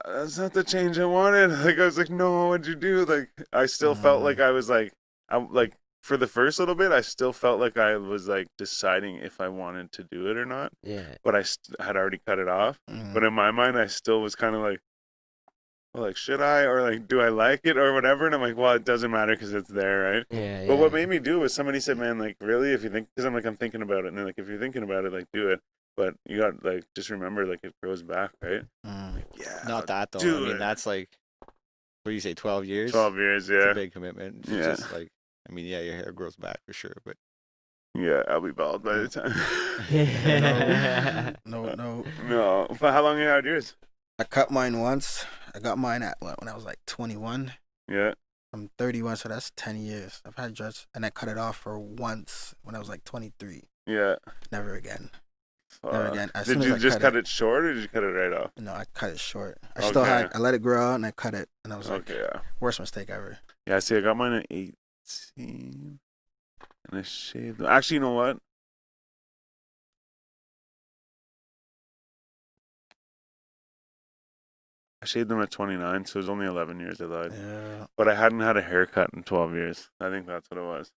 that's not the change I wanted. Like, I was like, no, what'd you do? Like, I still felt like I was like, for the first little bit, I still felt like I was like deciding if I wanted to do it or not. Yeah. But I had already cut it off. But in my mind, I still was kind of like, well, like, should I, or like, do I like it or whatever? And I'm like, well, it doesn't matter because it's there, right? Yeah. But what made me do was somebody said, man, like, really, if you think, because I'm like, I'm thinking about it, and they're like, if you're thinking about it, like, do it. But you got like, just remember, like, it grows back, right? Like, yeah. Not that though. do I mean, it. that's like, what do you say, 12 years? 12 years, It's yeah. a big commitment. It's Yeah. just like, I mean, yeah, your hair grows back for sure, but Yeah, I'll be bald by the time. No. No. But how long you had yours? I cut mine once. I got mine when I was like 21. Yeah. I'm 31, so that's 10 years. I've had dreads, and I cut it off for once when I was like 23. Yeah. Never again. Never again. As soon Did as you I just cut cut it short, or did you cut it right off? No, I cut it short. I Okay. I let it grow out, and I cut it, and I was like, Okay, yeah. worst mistake ever. Yeah, see, I got mine at 18, and I shaved them. Actually, you know what? I shaved them at 29, so it was only 11 years I lied. Yeah. But I hadn't had a haircut in 12 years. I think that's what it was.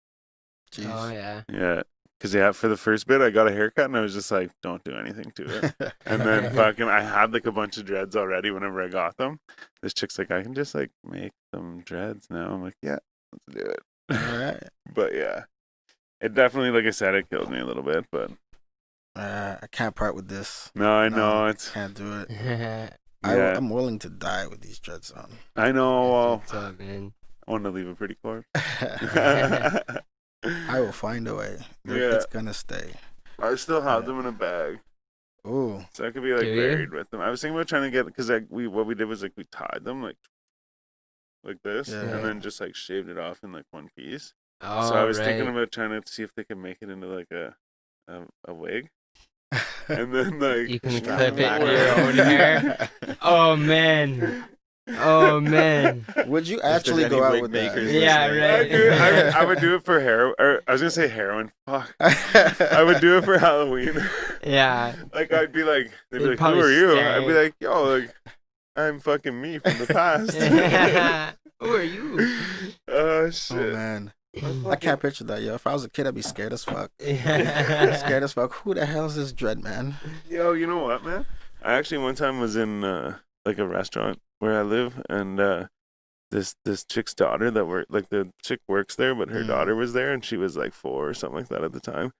Jeez. Oh yeah. Yeah. Because, for the first bit, I got a haircut, and I was just like, don't do anything to it. And then fucking, I had like a bunch of dreads already whenever I got them. This chick's like, I can just like make them dreads now. I'm like, yeah, let's do it. All right. But yeah, it definitely, like I said, it killed me a little bit. But I can't part with this. no, I know No, it's. Can't do it. Yeah. I'm willing to die with these dreads on. I know. Well, What's up, man? I want to leave a pretty corpse. I will find a way. Yeah. It's gonna stay. I still have them in a bag, Ooh. so I could be like Do you? buried with them. I was thinking about trying to get, because what we did was like we tied them like this, Yeah. and then just like shaved it off in like one piece. Oh, So I was thinking right. about trying to see if they could make it into like a wig, and then like You can you clip know, it your own hair. Oh man. Oh man. Would you If there's actually any go out wig with makers that? Yeah, listening, right. I would do it for hair, or I was gonna say heroin. Fuck. I would do it for Halloween. Yeah. Like I'd be like, they'd be They'd like, "Who probably are you?" stare. I'd be like, "Yo, like, I'm fucking me from the past." Who are you? Oh Oh shit! man, I can't picture that, yo. If I was a kid, I'd be scared as fuck. Scared as fuck. Who the hell is this dread man? Yo, you know what, man? I actually one time was in like a restaurant where I live, and this chick's daughter the chick works there, but her daughter was there, and she was like 4 or something like that at the time,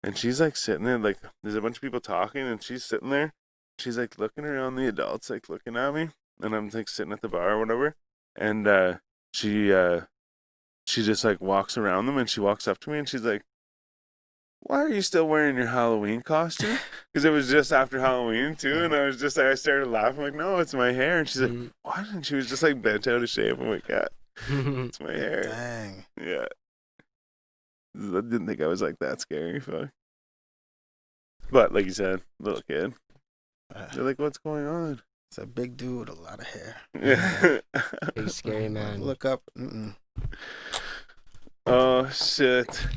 and she's like sitting there, like there's a bunch of people talking, and she's sitting there, she's like looking around the adults, like looking at me, and I'm like sitting at the bar or whatever, and she just like walks around them, and she walks up to me, and she's like, why are you still wearing your Halloween costume? Because it was just after Halloween too, and I was just like, I started laughing, like, no, it's my hair, and she's like, what? And she was just like bent out of shape. I'm like, yeah, it's my hair. Dang. Yeah. I didn't think I was like that scary, fuck. But like you said, little kid. They're like, what's going on? It's a big dude with a lot of hair. Yeah. Big scary man. Look up. Mm-mm. Oh shit.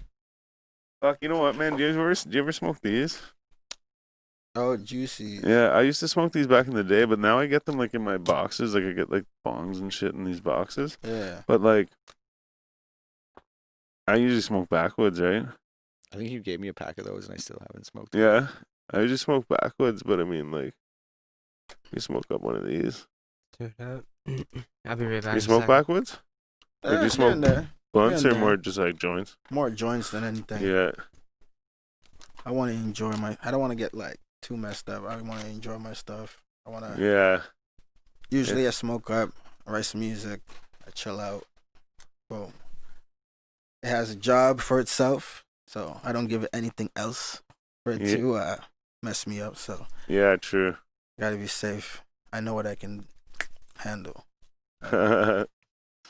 Fuck, you know what, man? Do you ever smoke these? Oh, juicy. Yeah, I used to smoke these back in the day, but now I get them like in my boxes. Like I get like bongs and shit in these boxes. Yeah. But like, I usually smoke backwoods, right? I think you gave me a pack of those, and I still haven't smoked. Yeah, I usually smoke backwoods, but I mean, like, you smoke up one of these. I'll be right back. You smoke backwoods? Or do you Here smoke and there. blunts Yeah, or no. more just like joints? More joints than anything. Yeah. I want to enjoy I don't want to get like too messed up. I want to enjoy my stuff. I want to. Yeah. Usually I smoke up, I write some music, I chill out. Boom. It has a job for itself, so I don't give it anything else for it Yeah. to mess me up. So Yeah, true. gotta be safe. I know what I can handle. Yeah,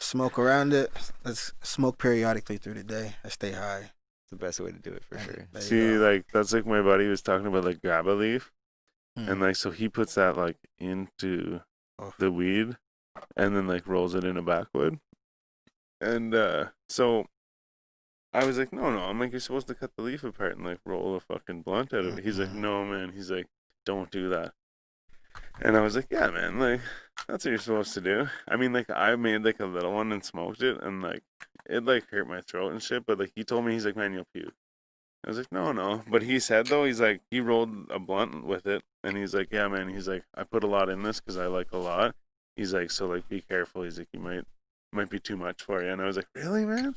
Smoke around it. Let's smoke periodically through the day. I stay high. The best way to do it for sure. There you see, go. like that's like my buddy was talking about like grab a leaf, Hmm. and like so he puts that like into Oh. the weed, and then like rolls it in a backwood, and so I was like, no, I'm like, you're supposed to cut the leaf apart and like roll a fucking blunt out of it. He's like, no, man. He's like, don't do that. And I was like, yeah, man, like that's what you're supposed to do. I mean, like I made like a little one and smoked it, and like it like hurt my throat and shit. But like he told me, he's like, man, you'll puke. I was like, no. But he said though, he's like, he rolled a blunt with it, and he's like, yeah, man. He's like, I put a lot in this because I like a lot. He's like, so like be careful. He's like, you might be too much for you. And I was like, really, man?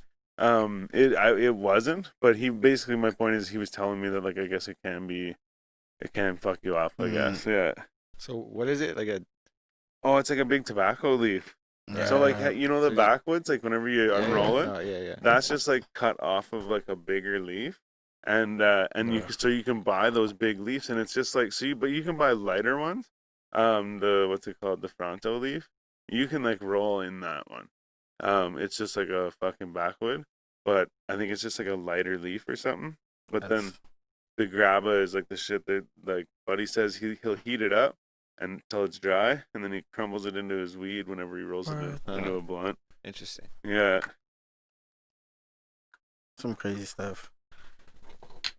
It wasn't, but he basically, my point is he was telling me that like I guess it can fuck you up, I guess. Yeah. So what is it like a? Oh, it's like a big tobacco leaf. Yeah. So like you know the So just- backwoods, like whenever you unroll it, Oh yeah. that's just like cut off of like a bigger leaf, and you can buy those big leaves, and it's just like but you can buy lighter ones. The what's it called, the Fronto leaf. You can like roll in that one. It's just like a fucking backwood, but I think it's just like a lighter leaf or something. But then the grabba is like the shit that like Buddy says he'll heat it up until it's dry, and then he crumbles it into his weed whenever he rolls it into a blunt. Interesting. Yeah. Some crazy stuff.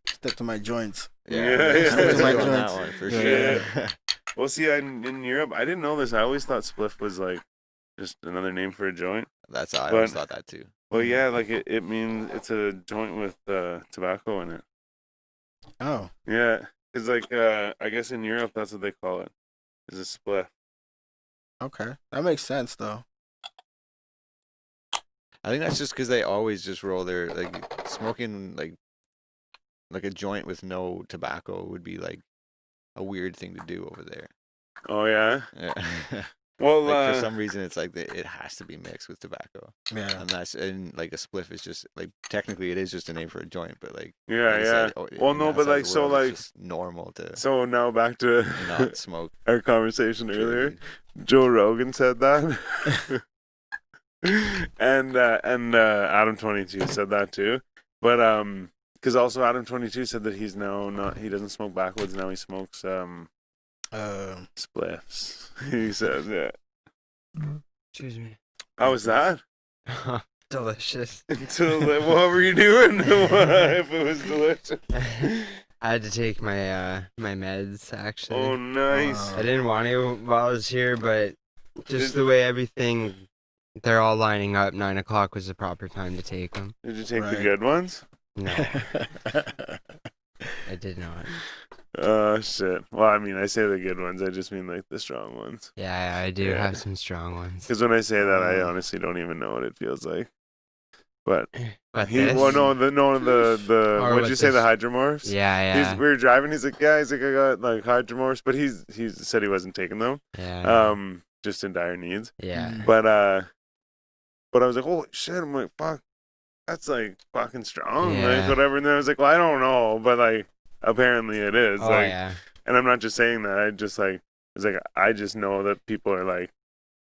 Step to my joints. Yeah. Step to my On that joints. one for Yeah. sure. Well, see, in Europe, I didn't know this. I always thought spliff was like just another name for a joint. That's I But- always thought that too. Well, yeah, like it means it's a joint with tobacco in it. Oh. Yeah, because like I guess in Europe that's what they call it, is a spliff. Okay. That makes sense though. I think that's just because they always just roll their like smoking like a joint with no tobacco would be like a weird thing to do over there. Oh yeah. Yeah. Well, Like for some reason, it's like it has to be mixed with tobacco, Yeah. and like a spliff is just like technically it is just a name for a joint, but like yeah, like I yeah. said, Well, in no, that but side like of the so world, it's like just normal to so now back to not smoke. our conversation pure earlier. weed. Joe Rogan said that, and Adam 22 said that too. But because also Adam 22 said that he's now not, he doesn't smoke backwoods now, he smokes spliffs. He said, yeah. Excuse me. How was that? Delicious. What were you doing? If it was delicious. I had to take my my meds actually. Oh, nice. I didn't want to while I was here, but just the way everything, they're all lining up. 9 o'clock was the proper time to take them. Did you take the Right. good ones? No, I did not. Oh, shit. Well, I mean, I say the good ones. I just mean like the strong ones. Yeah, I do Yeah. have some strong ones. Because when I say that, I honestly don't even know what it feels like. But But he, this, well, no, the Or what'd what you say, the this- hydromorphs? yeah, We were driving. He's like, I got like hydromorphs, but he said he wasn't taking them. yeah, Just in dire needs. yeah. But I was like, holy shit! I'm like, fuck, that's like fucking strong, like Yeah. whatever. And then I was like, well, I don't know, but like apparently it is. Oh like, yeah, and I'm not just saying that. I just like it's like I just know that people are like,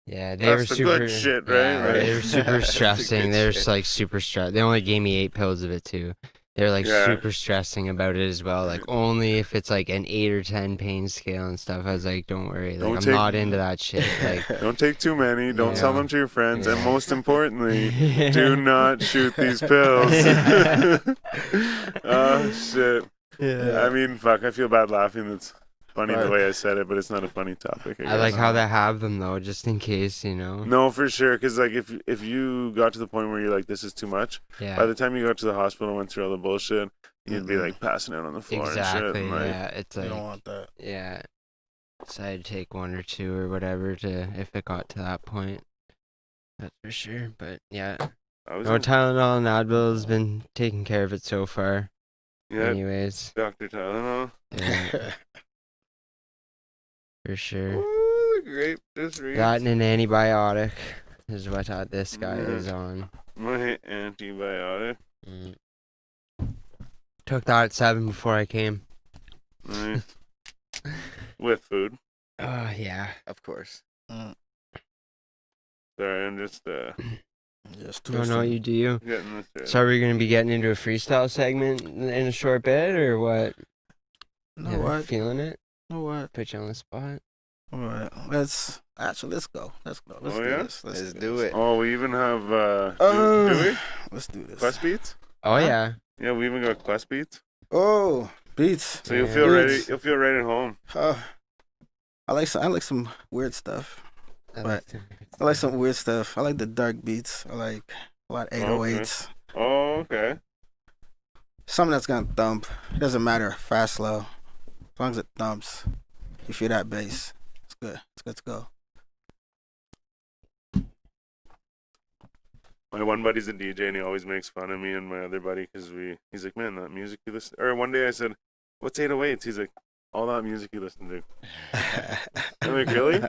yeah. They That's were the super. good shit, yeah, right? They were super That's the stressing. good They were shit. just like super stressed. They only gave me 8 pills of it too. They're like Yeah. super stressing about it as well. Like only if it's like an 8 or 10 pain scale and stuff. I was like, don't worry. Like Don't I'm take- not into that shit. Like don't take too many. Don't sell Yeah. them to your friends, and Yeah. most importantly, do not shoot these pills. Oh shit! Yeah. I mean, fuck. I feel bad laughing. It's funny the Right. way I said it, but it's not a funny topic. I like guess. how they have them though, just in case, you know. No, for sure. Because like, if you got to the point where you're like, this is too much, by Yeah. the time you got to the hospital and went through all the bullshit, you'd be Mhm. like passing out on the floor and shit. Exactly. And, like, Yeah. It's You like don't want that. yeah. So I'd take 1 or 2 or whatever to if it got to that point. That's for sure. But yeah. I was No in- Tylenol and Advil has been taking care of it so far. yeah, Anyways. Dr. Tylenol. Yeah, for sure. Ooh, great. Just reads. That and an antibiotic is what this guy Yeah. is on. My antibiotic. Took that at 7 before I came. Nice. With food. Oh, yeah. Of course. Sorry, I'm just Just No, no, you do you. getting this ready. So are we going to be getting into a freestyle segment in a short bit, or what? know Yeah, what? Feeling it? You know what? Put you on the spot. All right, let's go. Let's Oh, do yeah? this. Let's do this. it. Oh, we even have do we? Let's do this. Quest beats? Oh, yeah. Yeah, we even got quest beats. Oh, beats. So you'll Yeah. feel ready. Beats. You'll feel right at home. I like some weird stuff. But I like some weird stuff. I like the dark beats. I like a lot of 808s. Oh, okay. Something that's gonna thump. It doesn't matter fast, slow. As long as it thumps, you feel that bass. It's good. It's good to go. My one buddy's a DJ and he always makes fun of me and my other buddy because he's like, man, that music you listen. Or one day I said, what's 808s? He's like, all that music you listen to. I'm like, really?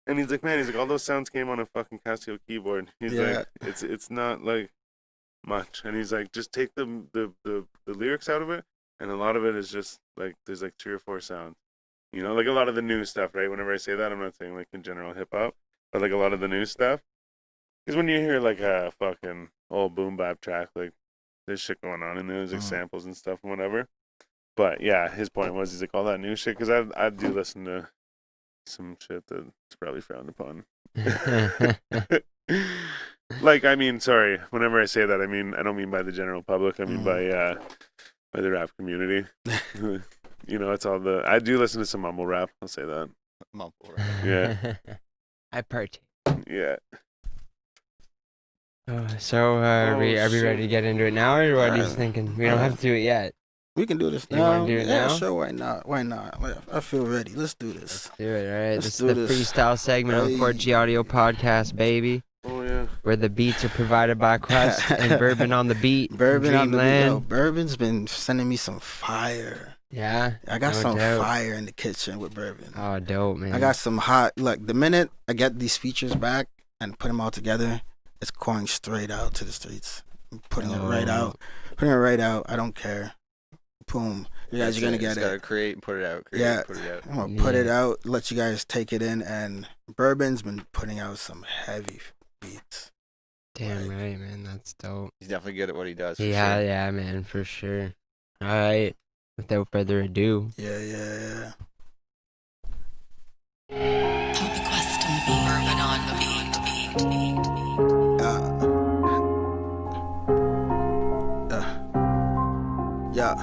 And he's like, man, all those sounds came on a fucking Casio keyboard. He's Yeah. like, it's not like much. And he's like, just take the lyrics out of it, and a lot of it is just like there's like 3 or 4 sounds. You know, like a lot of the new stuff, right? Whenever I say that, I'm not saying like in general hip hop, but like a lot of the new stuff. Because when you hear like a fucking old boom bap track, like there's shit going on and there's like samples and stuff and whatever. But yeah, his point was he's like all that new shit because I do listen to some shit that's probably frowned upon. Like, I mean, sorry, whenever I say that, I mean, I don't mean by the general public. I mean by the rap community. You know, it's all I do listen to some mumble rap. I'll say that. Mumble rap. Yeah. I partake. Yeah. So are we shit. ready to get into it now, or what are you thinking? We don't have to do it yet. We can do this You now. wanna do it Yeah, now? sure. Why not? Why not? I feel ready. Let's do this. Do it, all right? Let's This do is the this. freestyle segment of the Fletcher G Audio Podcast, baby, Oh yeah. where the beats are provided by Quest and Bourbon on the beat. Bourbon on the Dreamland. yo, Bourbon's been sending me some fire. Yeah. I got no some doubt. fire in the kitchen with Bourbon. Oh, dope, man. I got some hot. Look, the minute I get these features back and put them all together, it's going straight out to the streets. I'm putting it right out. Putting it right out. I don't care. Boom. You guys are gonna get Gotta it. create and put it out. Create Yeah. and put it out. I'm gonna put it out. Let you guys take it in. And Bourbon's been putting out some heavy beats. Damn right, man. That's dope. He's definitely good at what he does. For Yeah, sure. yeah, man, for sure. All right. Without further ado. Yeah. Quest on the beat. Bourbon on the beat. Yeah.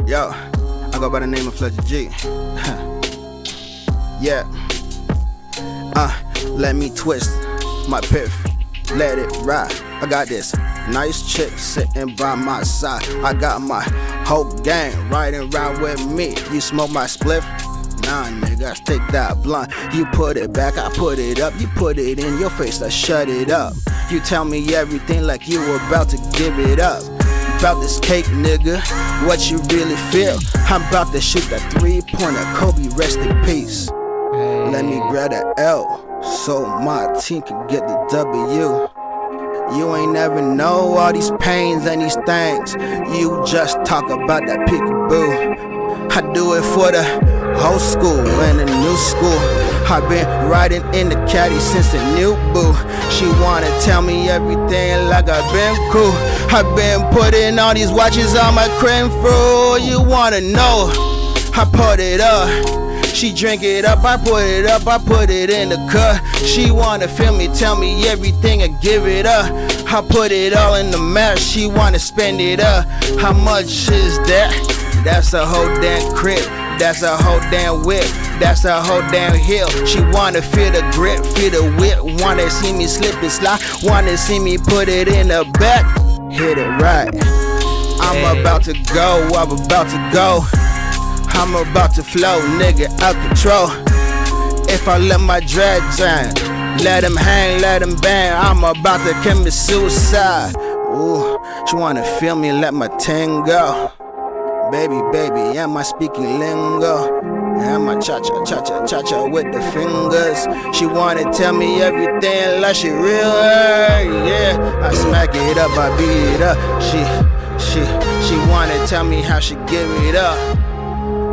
Yo, I go by the name of Fletcher G. Yeah. Let me twist my piff, let it ride. I got this nice chick sitting by my side. I got my whole gang riding around with me. You smoke my spliff? Nah, niggas, take that blunt. You put it back, I put it up. You put it in your face, I shut it up. You tell me everything like you were about to give it up. About this cake, nigga, what you really feel? I'm about to shoot that 3-pointer, Kobe, rest in peace. Let me grab that L so my team can get the W. You ain't never know all these pains and these things. You just talk about that peekaboo. I do it for the old school and the new school. I've been riding in the caddy since the new boo. She wanna tell me everything like I've been cool. I've been putting all these watches on my creme fruit. You wanna know? I put it up. She drink it up, I put it up, I put it in the cup. She wanna feel me, tell me everything and give it up. I put it all in the map, she wanna spend it up. How much is that? That's a whole damn crib, that's a whole damn whip, that's a whole damn hill. She wanna feel the grip, feel the whip, wanna see me slip and slide, wanna see me put it in the back, hit it right. I'm about to go, I'm about to go. I'm about to flow, nigga, out control. If I let my dread down, let him hang, let him bang, I'm about to commit suicide. Ooh, she wanna feel me, let my ting go. Baby, am I speaking lingo? Am I cha-cha with the fingers. She wanna tell me everything like she real, yeah. I smack it up, I beat it up. She wanna tell me how she give it up.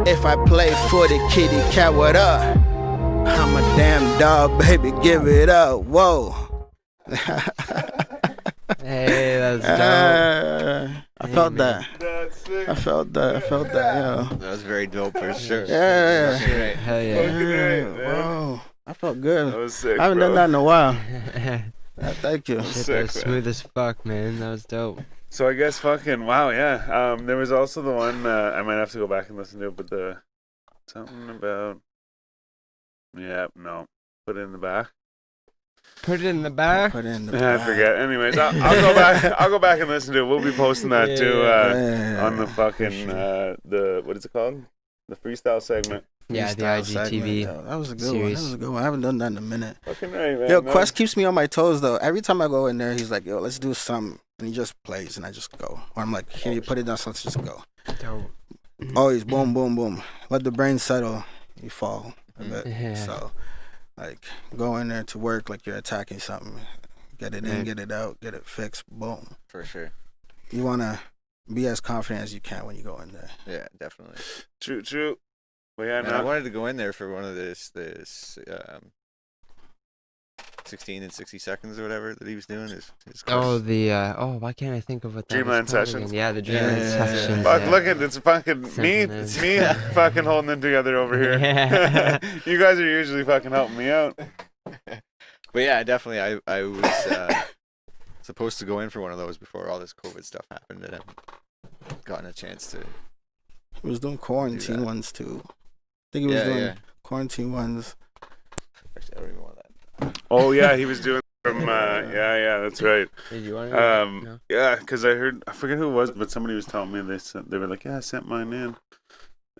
If I play for the kitty cat, what up? I'm a damn dog, baby, give it up. Whoa. Hey, that's dope. I felt that. That's sick. I felt that, yeah. That was very dope for sure. Yeah. Right. Hell yeah. Fucking right, man. Whoa. I felt good. That was sick, I haven't bro. done that in a while. Thank you. Shit, Sick, that was man. smooth as fuck, man. That was dope. So I guess fucking wow, yeah. There was also the one I might have to go back and listen to it, but the something about no, put it in the back. Put it in the back. Put it in the I bag. forget. Anyways, I'll go back. I'll go back and listen to it. We'll be posting that too Yeah. on the fucking the what is it called? The freestyle segment. Yeah, the Freestyle IGTV. segment, yo. That was a good one. series. That was a good one. I haven't done that in a minute. Fucking right, man. Yo, No. Quest keeps me on my toes though. Every time I go in there, he's like, "Yo, let's do something," and he just plays, and I just go. Or I'm like, "Here, you put it down, so let's just go." Dope. Always boom, boom, boom. Let the brain settle. You fall a bit. Yeah. So, like, go in there to work like you're attacking something. Get it in, Right. get it out, get it fixed. Boom. For sure. You wanna be as confident as you can when you go in there. Yeah, definitely. True. Well, yeah, And I no. wanted to go in there for one of this 16 and 60 seconds or whatever that he was doing. His Oh, course. the why can't I think of what that Dreamland was called Sessions. again? Yeah, the Dreamland Yeah. Sessions. Fuck, yeah. look at it's fucking me. Something It's is- me fucking holding it together over here. Yeah. You guys are usually fucking helping me out. But yeah, definitely. I was supposed to go in for one of those before all this COVID stuff happened, and I haven't gotten a chance to. He was doing quarantine that. ones too. I think he was doing quarantine ones. Actually, I don't even want that. Oh yeah, he was doing from yeah, that's right. Did you want to? No. Yeah, because I forget who it was, but somebody was telling me they were like, yeah, I sent mine in.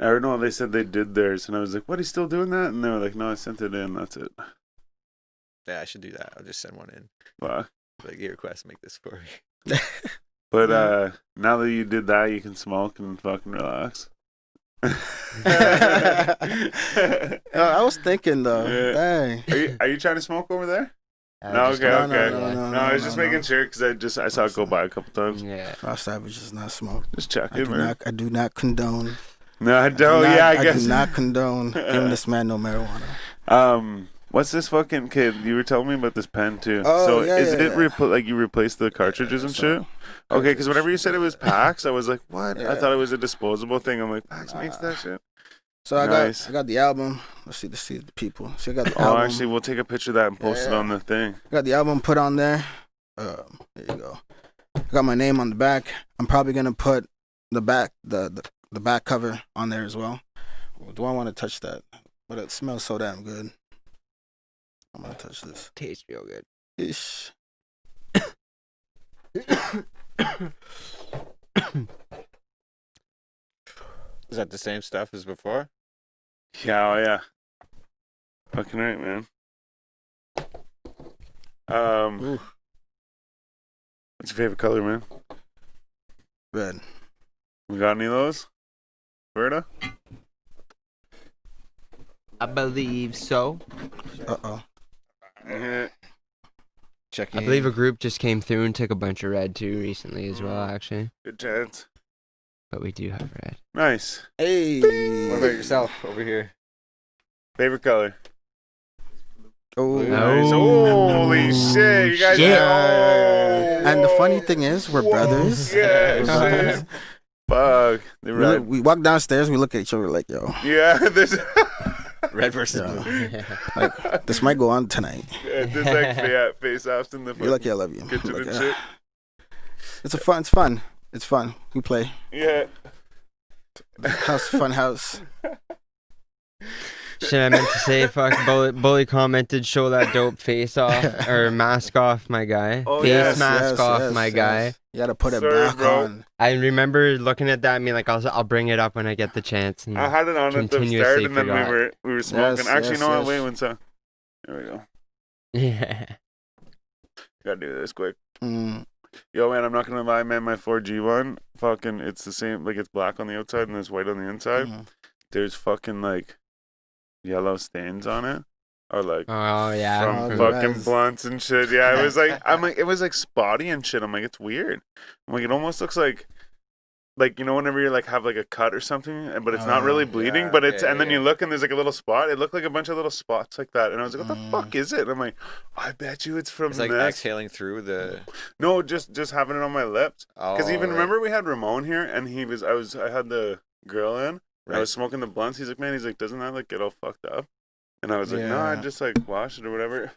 Or no, they said they did theirs, and I was like, what? He's still doing that? And they were like, no, I sent it in. That's it. Yeah, I should do that. I'll just send one in. Fuck. Like, your request, make this for me. But now that you did that, you can smoke and fucking relax. I was thinking though. Yeah. Dang. Are you trying to smoke over there? No, Just okay, don't- okay. No, No, I was just no. making sure because I saw it go by a couple times. Yeah. Raw Savage does not smoke. Just checking, man. I do not condone. No, I do don't. not- Yeah, I guess. do not condone giving this man no marijuana. What's this fucking kid? You were telling me about this pen too. Oh, So yeah, isn't yeah, it yeah. like you replaced the cartridges and shit? So, Okay, because whenever you said it was PAX, I was like, what? I Yeah. thought it was a disposable thing. I'm like, PAX makes that shit. So I Nice. got the album. Let's see the people. So I got the Oh, album. actually, we'll take a picture of that and post it Yeah. on the thing. I got the album put on there. There you go. I got my name on the back. I'm probably gonna put the back the back cover on there as well. Do I want to touch that? But it smells so damn good. I'm gonna touch this. Tastes real good. Ish. Is that the same stuff as before? Yeah, oh yeah. Fucking right, man. Ooh. What's your favorite color, man? Red. We got any of those? Verda? I believe so. Uh-oh. Checking. I believe a group just came through and took a bunch of red too recently as well, actually. Good chance. But we do have red. Nice. Hey. What about yourself over here? Favorite color? Oh. Nice. Oh. Holy shit. You guys Shit. And the funny thing is, we're brothers. Yeah, We're brothers. shit. Fuck. They right. We walk downstairs, we look at each other like, yo, Yeah, this Red versus Yeah. blue. like, this might go on tonight. this like face-offs in the You're lucky I love you. kitchen Like, and shit. It's fun. It's fun. We play. Yeah. Fun house. Shit, I meant to say, fuck, Bully commented, show that dope face off, or mask off, my guy. Oh, face yes, mask off, my guy. You gotta put it Sorry, back bro. on. I remember looking at that and being like, I'll bring it up when I get the chance. And I had it on at the Continuously start, and then forgot. we were smoking. Yes, Actually, yes, no, yes. wait one second. There we go. yeah. Gotta do this quick. Mm. Yo, man, I'm not gonna lie, man. My 4G one, fucking, it's the same. Like, it's black on the outside and it's white on the inside. Mhm. There's fucking like yellow stains on it, or like Oh yeah. from the fucking res. blunts and shit. Yeah, it was like it was like spotty and shit. I'm like, it's weird. I'm like, it almost looks like whenever you like have like a cut or something, but it's not really bleeding, yeah, but it's yeah, and then yeah. you look and there's like a little spot. It looked like a bunch of little spots like that, and I was like, what the fuck is it? And I'm like, I bet you it's from It's like this. exhaling through the. No, just having it on my lips. Because Oh, even right. remember we had Ramon here, and I had the grill in. Right. I was smoking the blunts. He's like, man, doesn't that like get all fucked up? And I was like, no, I Yeah. just like wash it or whatever.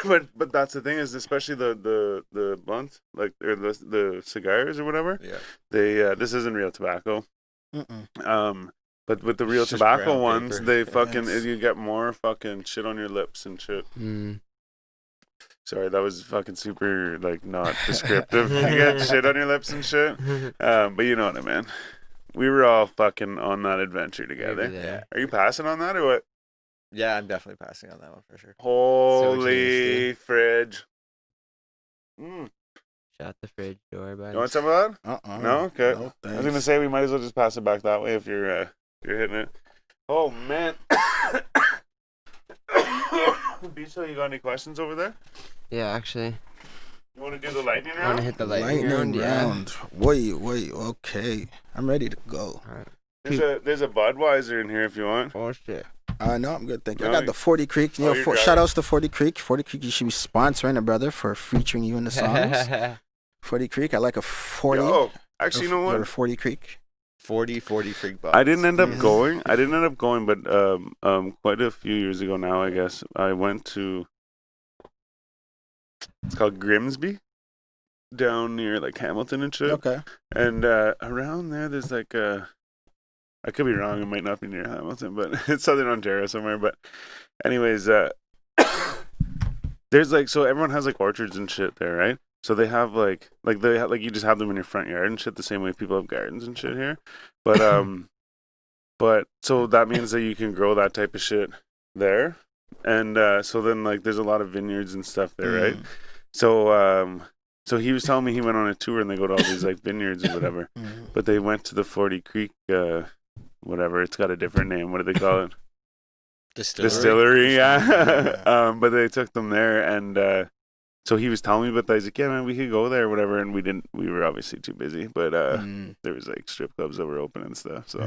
but that's the thing is, especially the blunts, like or the cigars or whatever. Yeah. They this isn't real tobacco. But with the real It's just tobacco brown ones, paper. they fucking Yes. you get more fucking shit on your lips and shit. Mm. Sorry, that was fucking super like not descriptive. You get shit on your lips and shit. But you know what I mean. We were all fucking on that adventure together. Yeah. Are you passing on that or what? Yeah, I'm definitely passing on that one for sure. Holy tasty. fridge. Mm. Shut the fridge door, buddy. You want some of that? No? Okay. No, I was gonna say we might as well just pass it back that way if you're hitting it. Oh man. Bicho, you got any questions over there? Yeah, actually. You want to do the lightning I want to round? hit the lightning round. round. Wait, okay. I'm ready to go. There's a Budweiser in here if you want. Oh shit. No, I'm good, thank you. I No, got the 40 Creek. You oh, know, you're shout driving. outs to 40 Creek. 40 Creek, you should be sponsoring a brother for featuring you in the songs. 40 Creek, I like a 40. Yo, actually, you know Or what? 40 Creek. 40 Creek Box. I didn't end up Mhm. going. I didn't end up going, but quite a few years ago now, I guess I went to. It's called Grimsby, down near like Hamilton and shit. Okay. And around there, there's like I could be wrong. It might not be near Hamilton, but it's Southern Ontario somewhere. But anyways, there's like so everyone has like orchards and shit there, right? So they have like you just have them in your front yard and shit the same way people have gardens and shit here. But so that means that you can grow that type of shit there. And so then like there's a lot of vineyards and stuff there, right? So he was telling me he went on a tour and they go to all these like vineyards or whatever. Mhm. But they went to the 40 Creek whatever, it's got a different name. What do they call it? Distillery, yeah. But they took them there, and so he was telling me about that. He's like, yeah, man, we could go there or whatever, and we were obviously too busy, but there was like strip clubs that were open and stuff, so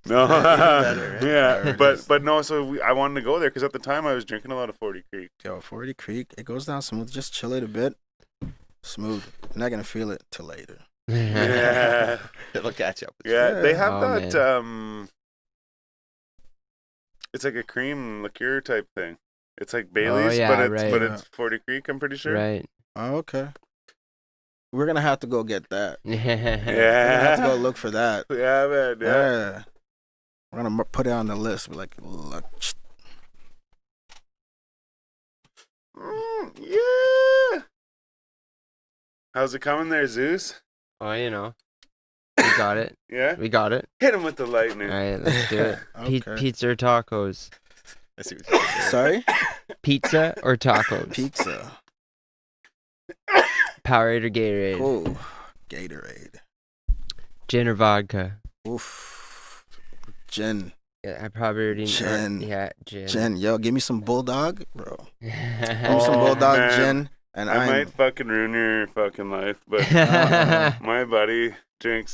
no. better, right? Yeah, There it is. but no, so I wanted to go there because at the time I was drinking a lot of 40 Creek. Yo, 40 Creek, it goes down smooth. Just chill it a bit. Smooth. You're not going to feel it till later. Yeah. It'll catch up. with Yeah, they have Oh, that it's like a cream liqueur type thing. It's like Bailey's, yeah, but right. it's 40 Creek, I'm pretty sure. Right. Oh, okay. We're going to have to go get that. We're Yeah. going to have to go Yeah. look for that. Yeah, man. Yeah. Yeah. We're going to put it on the list. Be like, look. Yeah. How's it coming there, Zeus? Oh, you know. We got it. Yeah? We got it. Hit him with the lightning. All right, let's do it. Okay. Pizza or tacos? I see what you're saying. Sorry? Pizza or tacos? Pizza. Powerade or Gatorade? Oh, Gatorade. Gin or vodka? Oof. Gin. Yeah, I probably already. Gin. Yeah, gin. Gin. Yo, give me some Bulldog, bro. Give me Oh, some Bulldog man. gin. And I I'm might fucking ruin your fucking life, but my buddy drank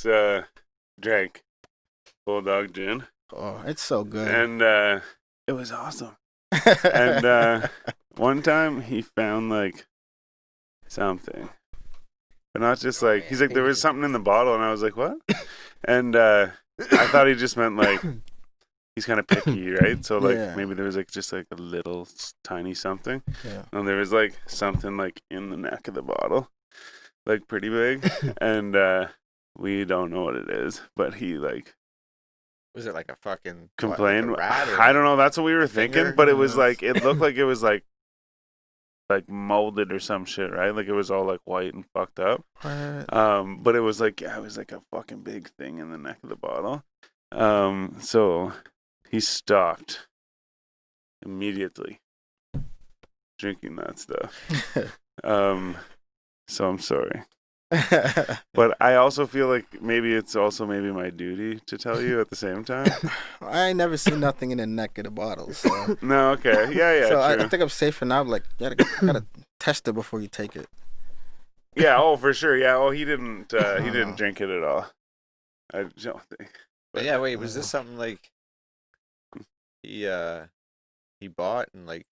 Bulldog gin, oh, it's so good. and it was awesome. And one time he found like something, but not just like he's like there was something in the bottle, and I was like, what? And I thought he just meant like he's kind of picky, right? So like Yeah. maybe there was like just like a little tiny something, Yeah. and there was like something like in the neck of the bottle, like pretty big, and we don't know what it is, but he like Was it like a fucking complained. What, like a rat or I don't know. That's what we were finger? thinking, but it was like it looked like it was like molded or some shit, right? Like it was all like white and fucked up. What? But it was like it was like a fucking big thing in the neck of the bottle. So he stopped immediately drinking that stuff. So I'm sorry. But I also feel like maybe it's also maybe my duty to tell you at the same time. I ain't never seen nothing in the neck of the bottle, so No, okay. Yeah, so true. I think I'm safe for now. Like, gotta test it before you take it. Yeah, oh, for sure. Yeah, oh, he didn't drink it at all. I don't think. But yeah, wait, was this something like he bought and like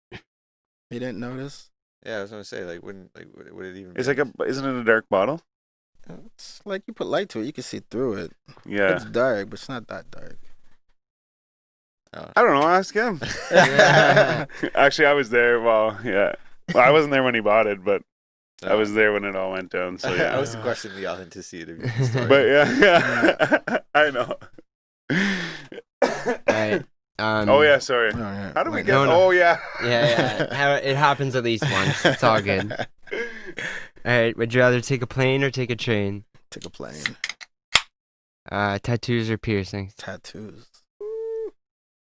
You didn't notice? yeah, I was gonna say like wouldn't like would it even It's be- like isn't it a dark bottle? It's like you put light to it, you can see through it. Yeah. It's dark, but it's not that dark. I don't know. Ask him. Actually, I was there. Well, yeah. Well, I wasn't there when he bought it, but I was there when it all went down. So I yeah. was questioning the authenticity of your story. But yeah. I know. Right. Oh yeah. Sorry. Oh, yeah. How do we Wait, get? no, no. Oh yeah. Yeah. It happens at least once. It's all good. All right. Would you rather take a plane or take a train? Take a plane. Tattoos or piercings? Tattoos.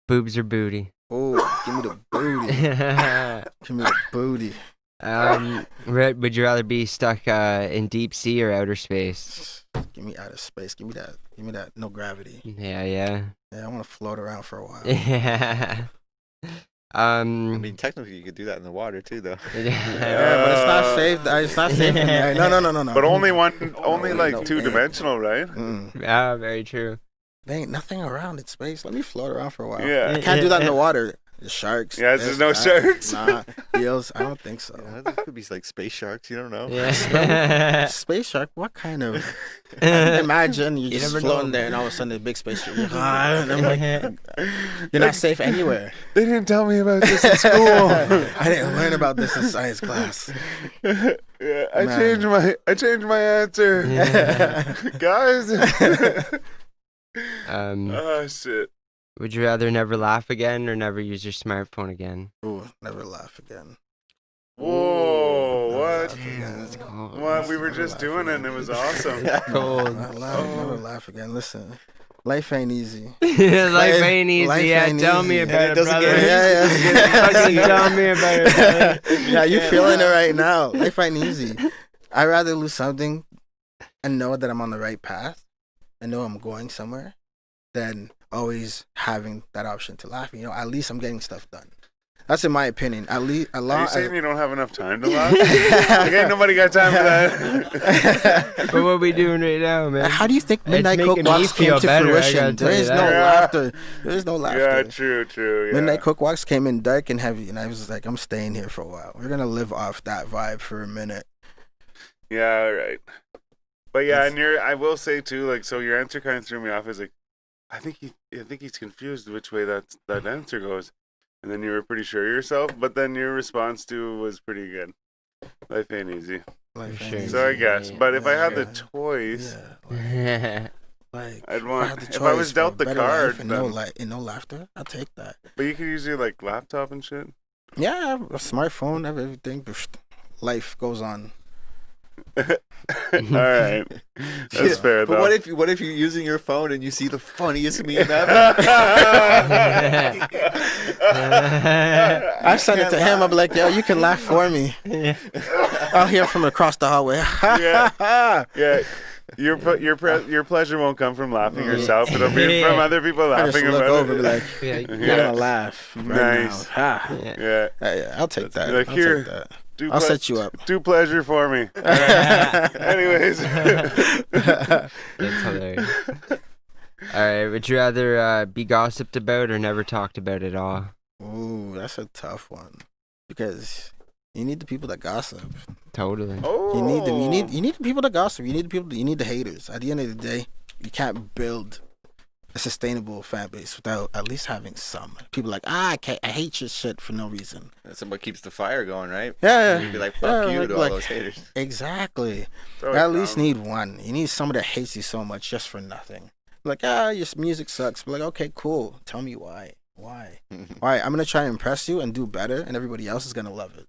Boobs or booty? Oh, give me the booty. Give me the booty. Would you rather be stuck in deep sea or outer space? Give me outer space. Give me that. Give me that. No gravity. Yeah. Yeah, I want to float around for a while. Yeah. I mean, technically, you could do that in the water too, though. Yeah, but it's not safe. It's not safe in there. No. But only like no, two-dimensional, right? Ah, very true. There ain't nothing around in space. Let me float around for a while. Yeah. I can't do that in the water. The sharks. Yeah, there's no sharks. Nah, eels. I don't think so. Yeah, there could be like space sharks. You don't know. Yeah. Space shark? What kind of? Imagine you're You just never floating know. there, and all of a sudden, a big space shark. And I'm like, you're not safe anywhere. They didn't tell me about this in school. I didn't learn about this in science class. Yeah, I Man. changed my answer, guys. Oh shit. Would you rather never laugh again or never use your smartphone again? Ooh, never laugh again. Whoa, Never what? laugh again. That's cold. Well, we were Never just laugh doing it again. and it was awesome. Cold. Never laugh again. Listen, life ain't easy. Life ain't easy. Life Yeah, ain't tell me easy. about And it, it doesn't brother. get Fucking tell me about it, brother. Yeah, you feeling it right now. Life ain't easy. I'd rather lose something and know that I'm on the right path and know I'm going somewhere than always having that option to laugh. You know, at least I'm getting stuff done. That's in my opinion. At least a Are you lot. saying you don't have enough time to laugh? Like, ain't nobody got time for that. But what we doing right now, man? How do you think Midnight making Cook me Walks came feel to better, I gotta fruition? tell There you is that. no Yeah. laughter. There is no laughter. Yeah, true. Yeah. Midnight Cook Walks came in dark and heavy, and I was like, I'm staying here for a while. We're gonna live off that vibe for a minute. Yeah, all right. But yeah, and I will say too, like, so your answer kind of threw me off. Is like, I think he's confused which way that answer goes, and then you were pretty sure of yourself, but then your response to was pretty good. Life ain't easy. Life For ain't sure. easy. So I guess, but if I had the Yeah. choice, Yeah, like I'd if want- I had the if I was choice for dealt a the better card, life and no then- no laughter, I'll take that. but you could use your like laptop and shit. Yeah, I have a smartphone, I have everything. Life goes on. All right, that's fair But though. what if you're using your phone and you see the funniest meme ever? I send it to him. I'm like, yo, you can laugh for me. I'll hear from across the hallway. Yeah, your pleasure won't come from laughing yourself. It'll be from other people I just laughing look about over, it. be like, Yeah. you're gonna laugh. Right Nice. Now. Ha. Yeah. Yeah, I'll take that. Like, I'll here. take that. do I'll set you up. Do pleasure for me. Anyways. That's hilarious. All right. Would you rather be gossiped about or never talked about at all? Ooh, that's a tough one because you need the people that gossip. Totally. Oh. You need the people that gossip. You need the haters. At the end of the day, you can't build a sustainable fan base without at least having some people like I hate your shit for no reason. That's what keeps the fire going, right? Yeah, You'd be like, fuck you to all those haters. Exactly. So You at least need one. You need someone that hates you so much just for nothing. Like, your music sucks. But like, okay, cool. Tell me why. Why? Why? I'm gonna try and impress you and do better, and everybody else is gonna love it.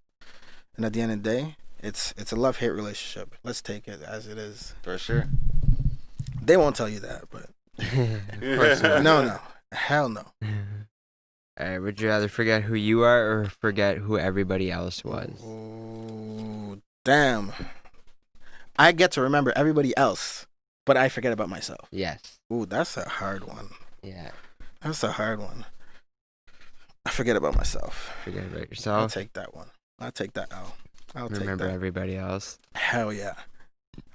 And at the end of the day, it's a love-hate relationship. Let's take it as it is. For sure. They won't tell you that, but Of course not. no, hell no. All right. Would you rather forget who you are or forget who everybody else was? Ooh, damn. I get to remember everybody else, but I forget about myself. Yes. Ooh, that's a hard one. Yeah. That's a hard one. I forget about myself. Forget about I'll yourself. take that one. I'll take that L. I'll Remember take that. everybody else. Hell yeah.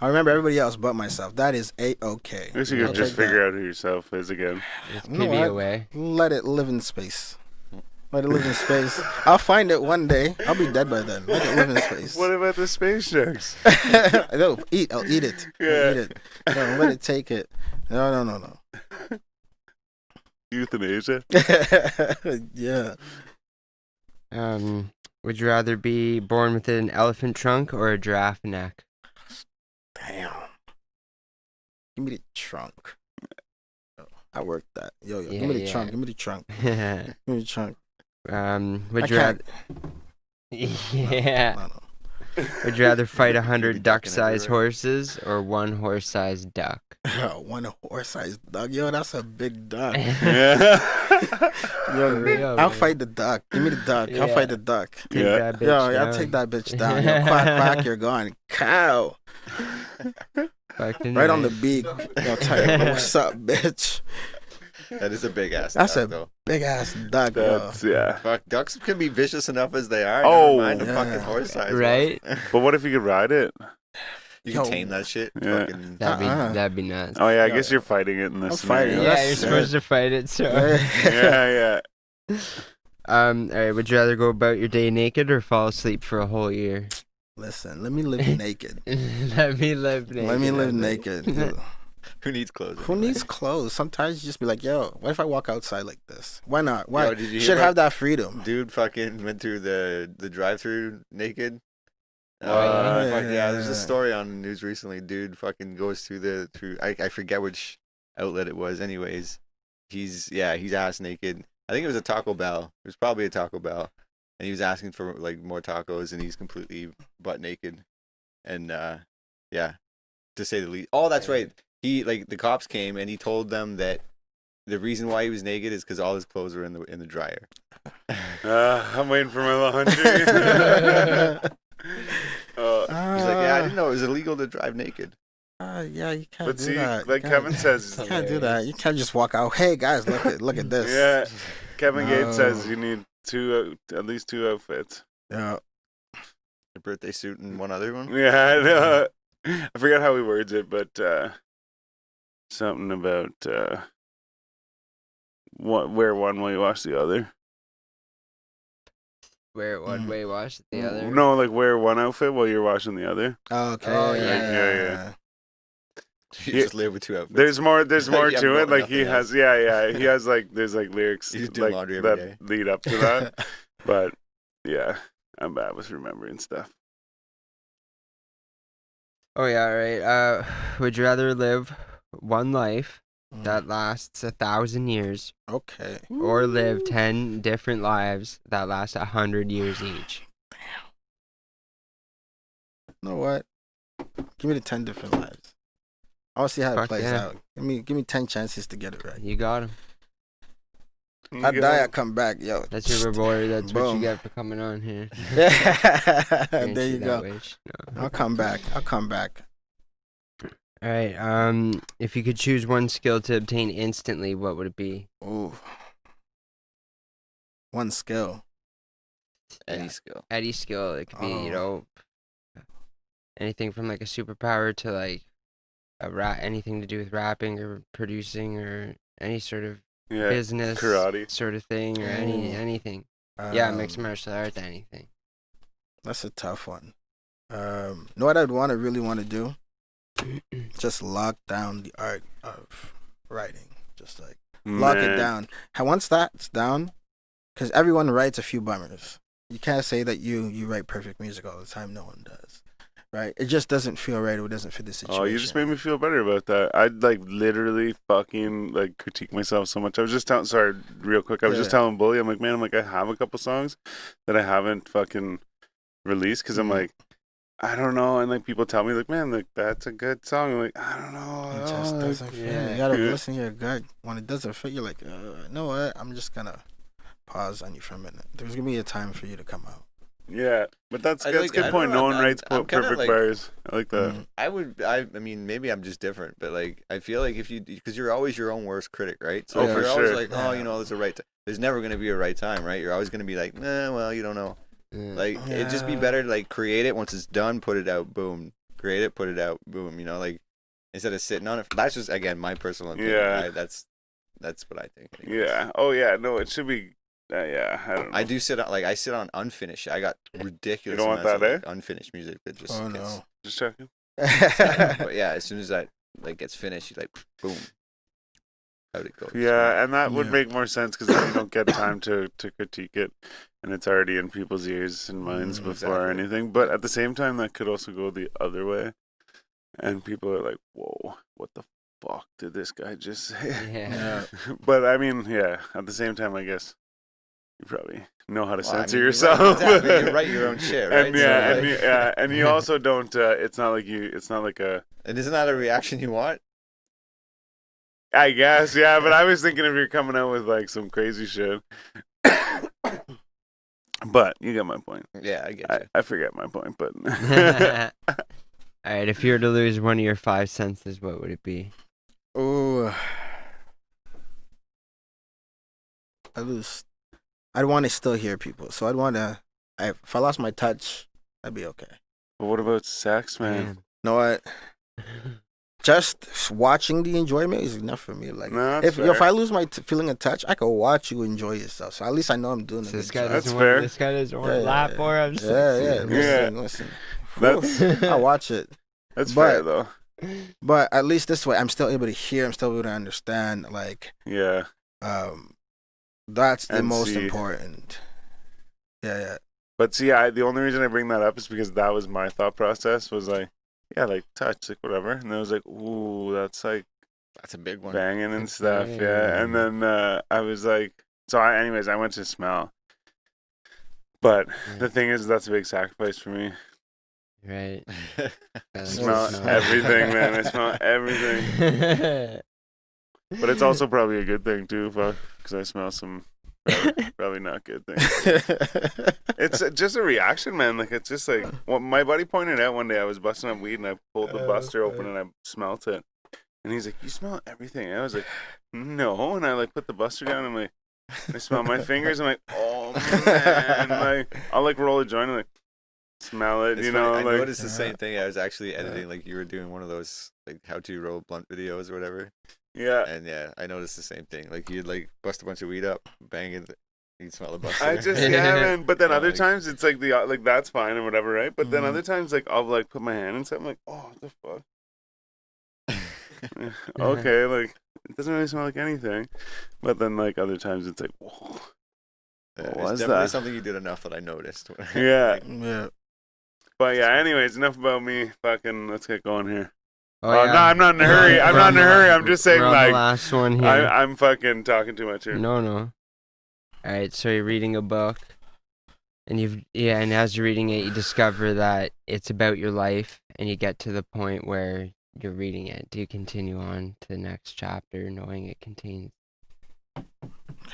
I remember everybody else but myself. That is A-okay. I guess you Yeah. could just figure out who yourself is again. It You could know be what? a way. Let it live in space. Let it live in space. I'll find it one day. I'll be dead by then. Let it live in space. What about the space sharks? No, I'll eat it. Yeah. I'll eat it. No, let it take it. No. Euthanasia? Yeah. Would you rather be born with an elephant trunk or a giraffe neck? Damn. Give me the trunk. I worked that. Yo, Yeah, give me the yeah. trunk. Give me the trunk. Give me the trunk. Would I you rather? can't. Yeah. No. Would you rather fight You'd be 100 ducking duck-sized everywhere. horses or one horse-sized duck? One horse-sized duck. Yo, that's a big duck. Yeah. Yo, For real, I'll man. fight the duck. Give me the duck. I'll Yeah. fight the duck. Take Yeah. that bitch Yo, I'll down. take that bitch down. Yo, quack, you're gone. Cow. Fucking Right on the right. beak. Yo, tell you, what's up, bitch? That is a big ass. That's duck, a though. big ass duck, yo. That's, yeah. Fuck, ducks can be vicious enough as they are. Oh, Never mind a yeah. fucking horse size. one. Right? But what if you could ride it? You can Yo. tame that shit. Yeah. Fucking, That'd be nuts. Oh, yeah, I Yeah. guess you're fighting it in this I'm fighting scenario. it. Yeah, you're That's supposed to fight it, so. Yeah. All right, would you rather go about your day naked or fall asleep for a whole year? Listen, let me live naked. Let me live naked. Let me live I think. naked. Yo. who needs clothes? Who anyway? needs clothes? Sometimes you just be like, yo, what if I walk outside like this? Why not? Why? Yo, did you hear Should about- have that freedom. Dude fucking went through the drive-through naked. yeah? Fuck yeah, there's a story on the news recently. Dude fucking goes through I forget which outlet it was. Anyways, he's ass naked. I think it was a Taco Bell. It was probably a Taco Bell, and he was asking for like more tacos, and he's completely butt naked, and yeah, to say the least. Oh, that's right. He the cops came and he told them that the reason why he was naked is because all his clothes were in the dryer. I'm waiting for my laundry. He's like, yeah, I didn't know it was illegal to drive naked. Yeah, you can't but do see, that. like You can't- Kevin says, you can't do that. You can't just walk out. Hey guys, look at this. yeah, Kevin Gates says No. you need at least two outfits. Yeah. A birthday suit and one other one. Yeah, I know. I forgot how he words it, but something about wear one while you wash the other. Wear it one way, wash it the other. No, like wear one outfit while you're washing the other. Okay. Oh, yeah. You Yeah. just live with two outfits. There's more You have to it. nothing Like he has, else. he has like there's like lyrics You just do laundry every that day. lead up to that. But yeah, I'm bad with remembering stuff. Oh yeah, all right. Would you rather live one life that lasts 1,000 years, Okay. or live 10 different lives that last 100 years each? You know what? Give me the 10 different lives. I want to see how it Fuck plays yeah. out. Give me 10 chances to get it right. You got him. I die, I come back, yo. That's your reward. That's what you Boom. get for coming on here. there Guarantee you that go. wish. No. I'll come back. All right. If you could choose one skill to obtain instantly, what would it be? Ooh. One skill. Any Yeah. skill. Any skill. It could be, Oh. anything from like a superpower to like anything to do with rapping or producing or any sort of Yeah, business karate. sort of thing or anything. Yeah, mixed martial arts, anything. That's a tough one. Know what I'd really want to do? Just lock down the art of writing. Just like lock it down. Once that's down, because everyone writes a few bummers. You can't say that you write perfect music all the time. No one does. Right? It just doesn't feel right or it doesn't fit the situation. Oh, you just made me feel better about that. I'd like literally fucking like critique myself so much. I was just telling, sorry, real quick. I was just Yeah. telling Bully, I'm like, man, I have a couple songs that I haven't fucking released because I'm like, I don't know. And like people tell me like, man, like that's a good song. I'm like, I don't know. It just like, doesn't fit. yeah. You gotta Yeah. listen to your gut. When it doesn't fit, you're like, you know what? I'm just gonna pause on you for a minute. There's gonna be a time for you to come out. Yeah, but that's I a like- I good don't point. know, No one I'm- writes I'm kinda perfect like- bars. I like that. Mm. I mean, maybe I'm just different, but like, I feel like because you're always your own worst critic, right? So Oh, if for you're always sure. like, oh, you know, there's a right time. There's never gonna be a right time, right? You're always gonna be like, well, you don't know. Like, it'd just be Yeah. better to like create it once it's done, put it out, boom. Create it, put it out, boom. You know, like instead of sitting on it. That's just again my personal opinion. Yeah. That's what I think. anyways. Yeah. Oh yeah. No, it should be. Yeah. I don't know. I do sit on I sit on unfinished. I got ridiculous You don't want amounts that, of like, unfinished music that just Oh gets, no. Just checking. but yeah, as soon as that like gets finished, you like boom, out it goes. Yeah, and that would Yeah. make more sense because then you don't get time to critique it, and it's already in people's ears and minds before Exactly. anything. But at the same time, that could also go the other way, and people are like, "Whoa, what the fuck did this guy just say?" Yeah. But I mean, yeah. At the same time, I guess you probably know how to Well, I censor mean, yourself. you write your own shit, right? And yeah, So, and like- and you also don't. It's not like you. It's not like a. and isn't that a reaction you want? I guess, yeah, but I was thinking if you're coming out with like some crazy shit. But you get my point. Yeah, I get you. I forget my point, but All right, if you were to lose one of your five senses, what would it be? Ooh. I'd want to still hear people. So I'd want to. If I lost my touch, I'd be okay. But what about sex, man? You know what? Just watching the enjoyment is enough for me. Like, No, that's if fair. I lose my feeling of touch, I can watch you enjoy yourself. So at least I know I'm doing So a this good guy job. That's doesn't fair. want. This guy doesn't want Yeah, to lap yeah, more. I'm Yeah, sexy. listen. That's I watch it. that's But- fair though. But at least this way, I'm still able to hear. I'm still able to understand. Like, Yeah, that's the And most see. important. Yeah. but see, the only reason I bring that up is because that was my thought process. Was like, yeah, like touch, like whatever, and I was like, ooh, that's like That's a big one. banging and That's stuff, yeah. And then I was like, anyways, I went to smell. But the thing is, that's a big sacrifice for me. Right. Smell everything, man. I smell everything. But it's also probably a good thing too, because I smell some probably not good things. It's just a reaction, man. Like it's just like what my buddy pointed out one day. I was busting up weed and I pulled the buster open and I smelt it, and he's like, "You smell everything." And I was like, "No," and I like put the buster down and like I smell my fingers. I'm like, "Oh man!" Like I'll like roll a joint and like smell it, It's you funny, know? I Like noticed the same thing. I was actually editing, like you were doing one of those like how to roll blunt videos or whatever. yeah. And yeah, I noticed the same thing. Like you'd like bust a bunch of weed up, bang it, you'd smell the buster. I just yeah, man. But then Yeah, other like- times it's like the like that's fine or whatever, right? But then Mhm. other times like I'll like put my hand in something like, oh, what the fuck? Okay, like it doesn't really smell like anything. But then like other times it's like, whoa. Yeah, What it's was definitely that? something you did enough that I noticed. Yeah. Yeah. But yeah, anyways, enough about me. Fucking let's get going here. Oh, No, I'm not in a hurry. I'm not in a hurry. I'm just saying we're on the like last one here. I'm fucking talking too much here. No. All right, so you're reading a book, and and as you're reading it, you discover that it's about your life, and you get to the point where you're reading it. Do you continue on to the next chapter, knowing it contains the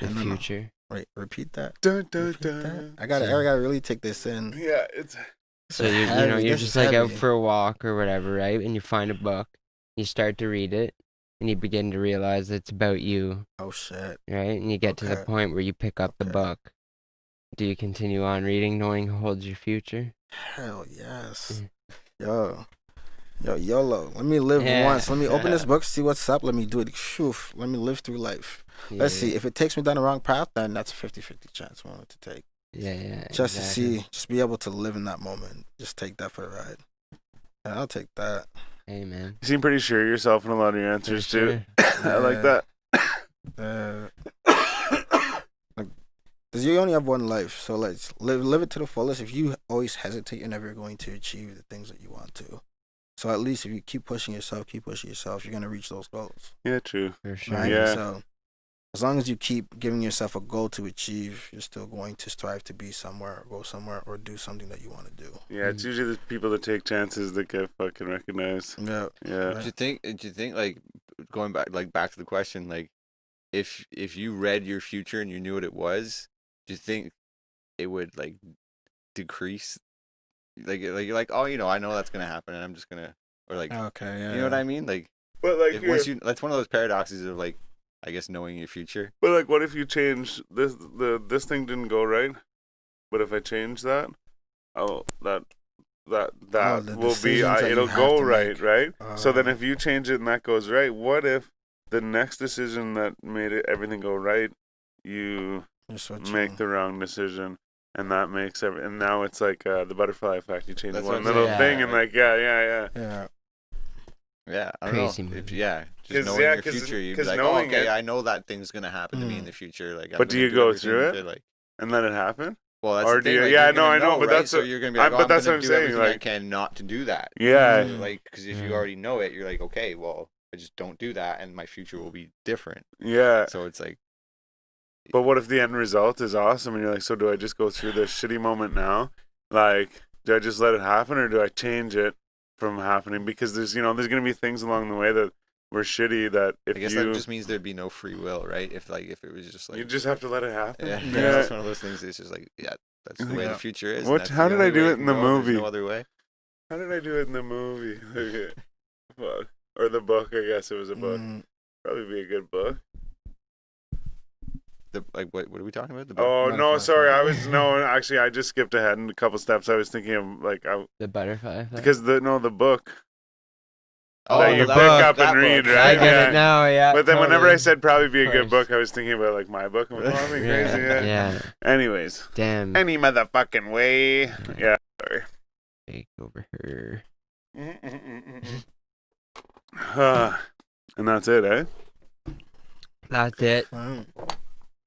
No. future? Wait, repeat that. Dun, dun, Repeat that. dun. I gotta really take this in. Yeah, it's So you're just like out for a walk or whatever, right? And you find a book, you start to read it, and you begin to realize it's about you, Oh shit. right? And you get to the Okay. point where you pick up the Okay. book. Do you continue on reading, knowing it holds your future? Hell yes. Mm. Yo, YOLO. Let me live Yeah. once. Let me open this book, see what's up. Let me do it. Phew. Let me live through life. Let's see. If it takes me down the wrong path, then that's a 50-50 chance I want to take. Yeah. Just exactly. to see, just be able to live in that moment. Just take that for the ride. Yeah, I'll take that. Hey, man. you seem pretty sure of yourself in a lot of your answers too. I like that. Like, cause you only have one life, so let's live it to the fullest. If you always hesitate, you're never going to achieve the things that you want to. So at least if you keep pushing yourself, you're gonna reach those goals. Yeah, true. For sure. Right? Yeah. So as long as you keep giving yourself a goal to achieve, you're still going to strive to be somewhere, or go somewhere, or do something that you want to do. Yeah, it's usually the people that take chances that get fucking recognized. Yeah. Yeah. Do you think like going back to the question, like if you read your future and you knew what it was, do you think it would like decrease, like you're like, oh, I know that's gonna happen, and I'm just gonna, or like, Okay, yeah. you know what I mean? Like, But like, once that's one of those paradoxes of like, I guess knowing your future. but like, what if you change this? This thing didn't go right, but if I change that, that the will be decisions that you it'll have go to right, make. right? So then, if you change it and that goes right, what if the next decision that made everything go right, you make the wrong decision, and that makes and now it's like the butterfly effect. You change That's one what I'm little saying. thing, Yeah, and like, yeah. Yeah, I don't Crazy know. movie. Just knowing your future, you'd be like, oh, okay, I know that thing's gonna happen to me in the future. Like, I'm But do gonna you go everything through it? to, like, And let it happen. well, that's Or the do thing. you- Like, yeah, you're I know, gonna but right? that's so what- you're gonna be like, but I'm that's gonna what I'm do saying, everything I like- can not to do that. Yeah. Like, because if you Yeah. already know it, you're like, okay, well, I just don't do that, and my future will be different. Yeah. So it's like, But what if the end result is awesome and you're like, so do I just go through this shitty moment now? Like, do I just let it happen or do I change it from happening? Because there's going to be things along the way that were shitty that if I guess you that just means there'd be no free will, right? If it was just like, you just have to let it happen. yeah, Yeah. it's one of those things. It's just like, yeah, that's the way Yeah. the future is. and What- that's how the did I only do way it can in the go, there's movie? No other way. How did I do it in the movie? Okay. Fuck. Or the book, I guess it was a book. Probably be a good book. What are we talking about? Oh, no, Butterfly sorry. effect. Actually, I just skipped ahead in a couple steps. I was thinking of, like, The butterfly effect. because the book. Oh, that you the pick book, up and that read, book. right? I get Yeah. it now, yeah. But then whenever I said probably be a good Of book, course. I was thinking about, like, my book. I'm like, oh, I'm crazy, yeah. Yeah. Anyways. Damn. Any motherfucking way. Yeah, sorry. Take over her. And that's it, eh? That's it. Mm.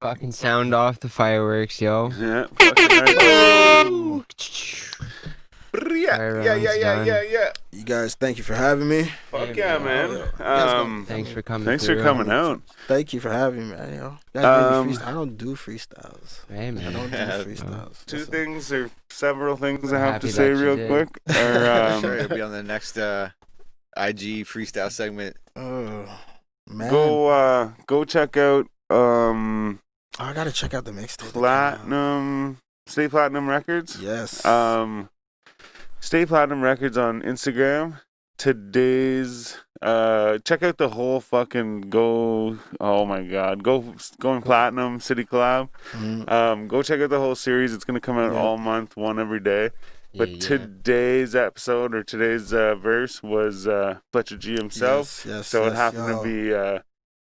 Fucking sound off the fireworks, yo. Yeah. Fucking right. Fire round's done. Yeah. You guys, thank you for having me. Fuck yeah, man. Thanks for coming Thanks for through. coming out. Thank you for having me, man. You guys made me freestyle. I don't do freestyles. Hey, I man. don't do Yeah, freestyles. Two Listen. things or several things I have Happy to say that you real did. quick. Sure, it'll be on the next IG freestyle segment. Oh, man. Go check out Oh, I gotta check out the mixtape. Stay Platinum Records. Yes. Stay Platinum Records on Instagram. Today's check out the whole fucking going platinum city collab. Mhm. Go check out the whole series. It's gonna come out Yeah. all month, one every day. But Yeah. today's episode or today's verse was Fletcher G himself. Yes. So it yes, happened yo. to be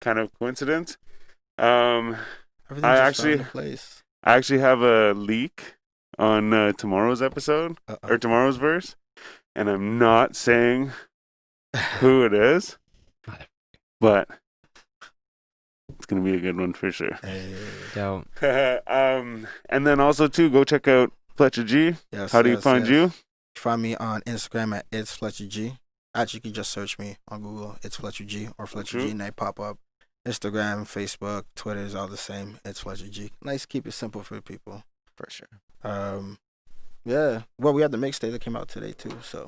kind of coincidence. Everything I just actually- fell into place. I actually have a leak on tomorrow's episode Uh-oh. or tomorrow's verse, and I'm not saying who it is, but it's gonna be a good one for sure. Hey. Dope. And then also too, go check out Fletcher G. Yes, How do you yes, find yes. you? Find me on Instagram at It's Fletcher G. Actually, you can just search me on Google. It's Fletcher G or Fletcher G, and they pop up. Instagram, Facebook, Twitter is all the same. It's Fletcher G. Nice, keep it simple for people. For sure. Yeah. Well, we had the mixtape that came out today too. So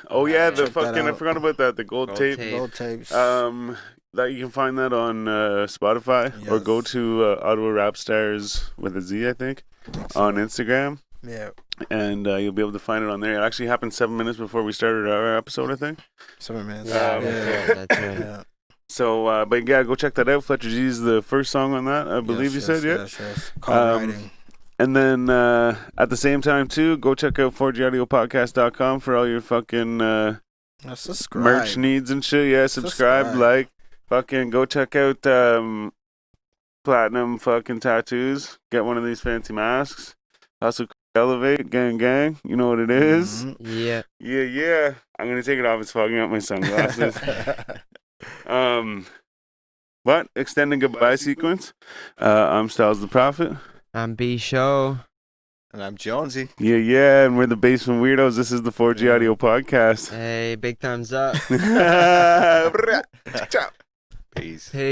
Oh yeah, the Check that fucking I out. forgot about that. The gold Gold tape. tape. gold tapes. That you can find that on Spotify or go Yes. to Ottawa Rap Stars with a Z, I think, on Instagram. Yeah. And you'll be able to find it on there. It actually happened 7 minutes before we started our episode, I think. 7 minutes. Yeah, yeah. that's right. Yeah. So, but yeah, go check that out. Fletcher G is the first song on that, I believe Yes, you yes, said, yeah? Yes. Call Um, writing. And then at the same time, too, go check out 4gaudiopodcast.com for all your fucking Subscribe. merch needs and shit. Yeah, subscribe, like, fucking go check out Platinum fucking Tattoos. Get one of these fancy masks. Also, Elevate, gang. You know what it is. Mhm. Yeah. Yeah. I'm going to take it off. It's fogging up my sunglasses. But extending goodbye sequence. I'm Styles the Prophet. I'm B Show. And I'm Jonesy. Yeah, and we're the Basement Weirdos. This is the 4G Audio Podcast. Hey, big thumbs up. Ciao. Peace. Hey.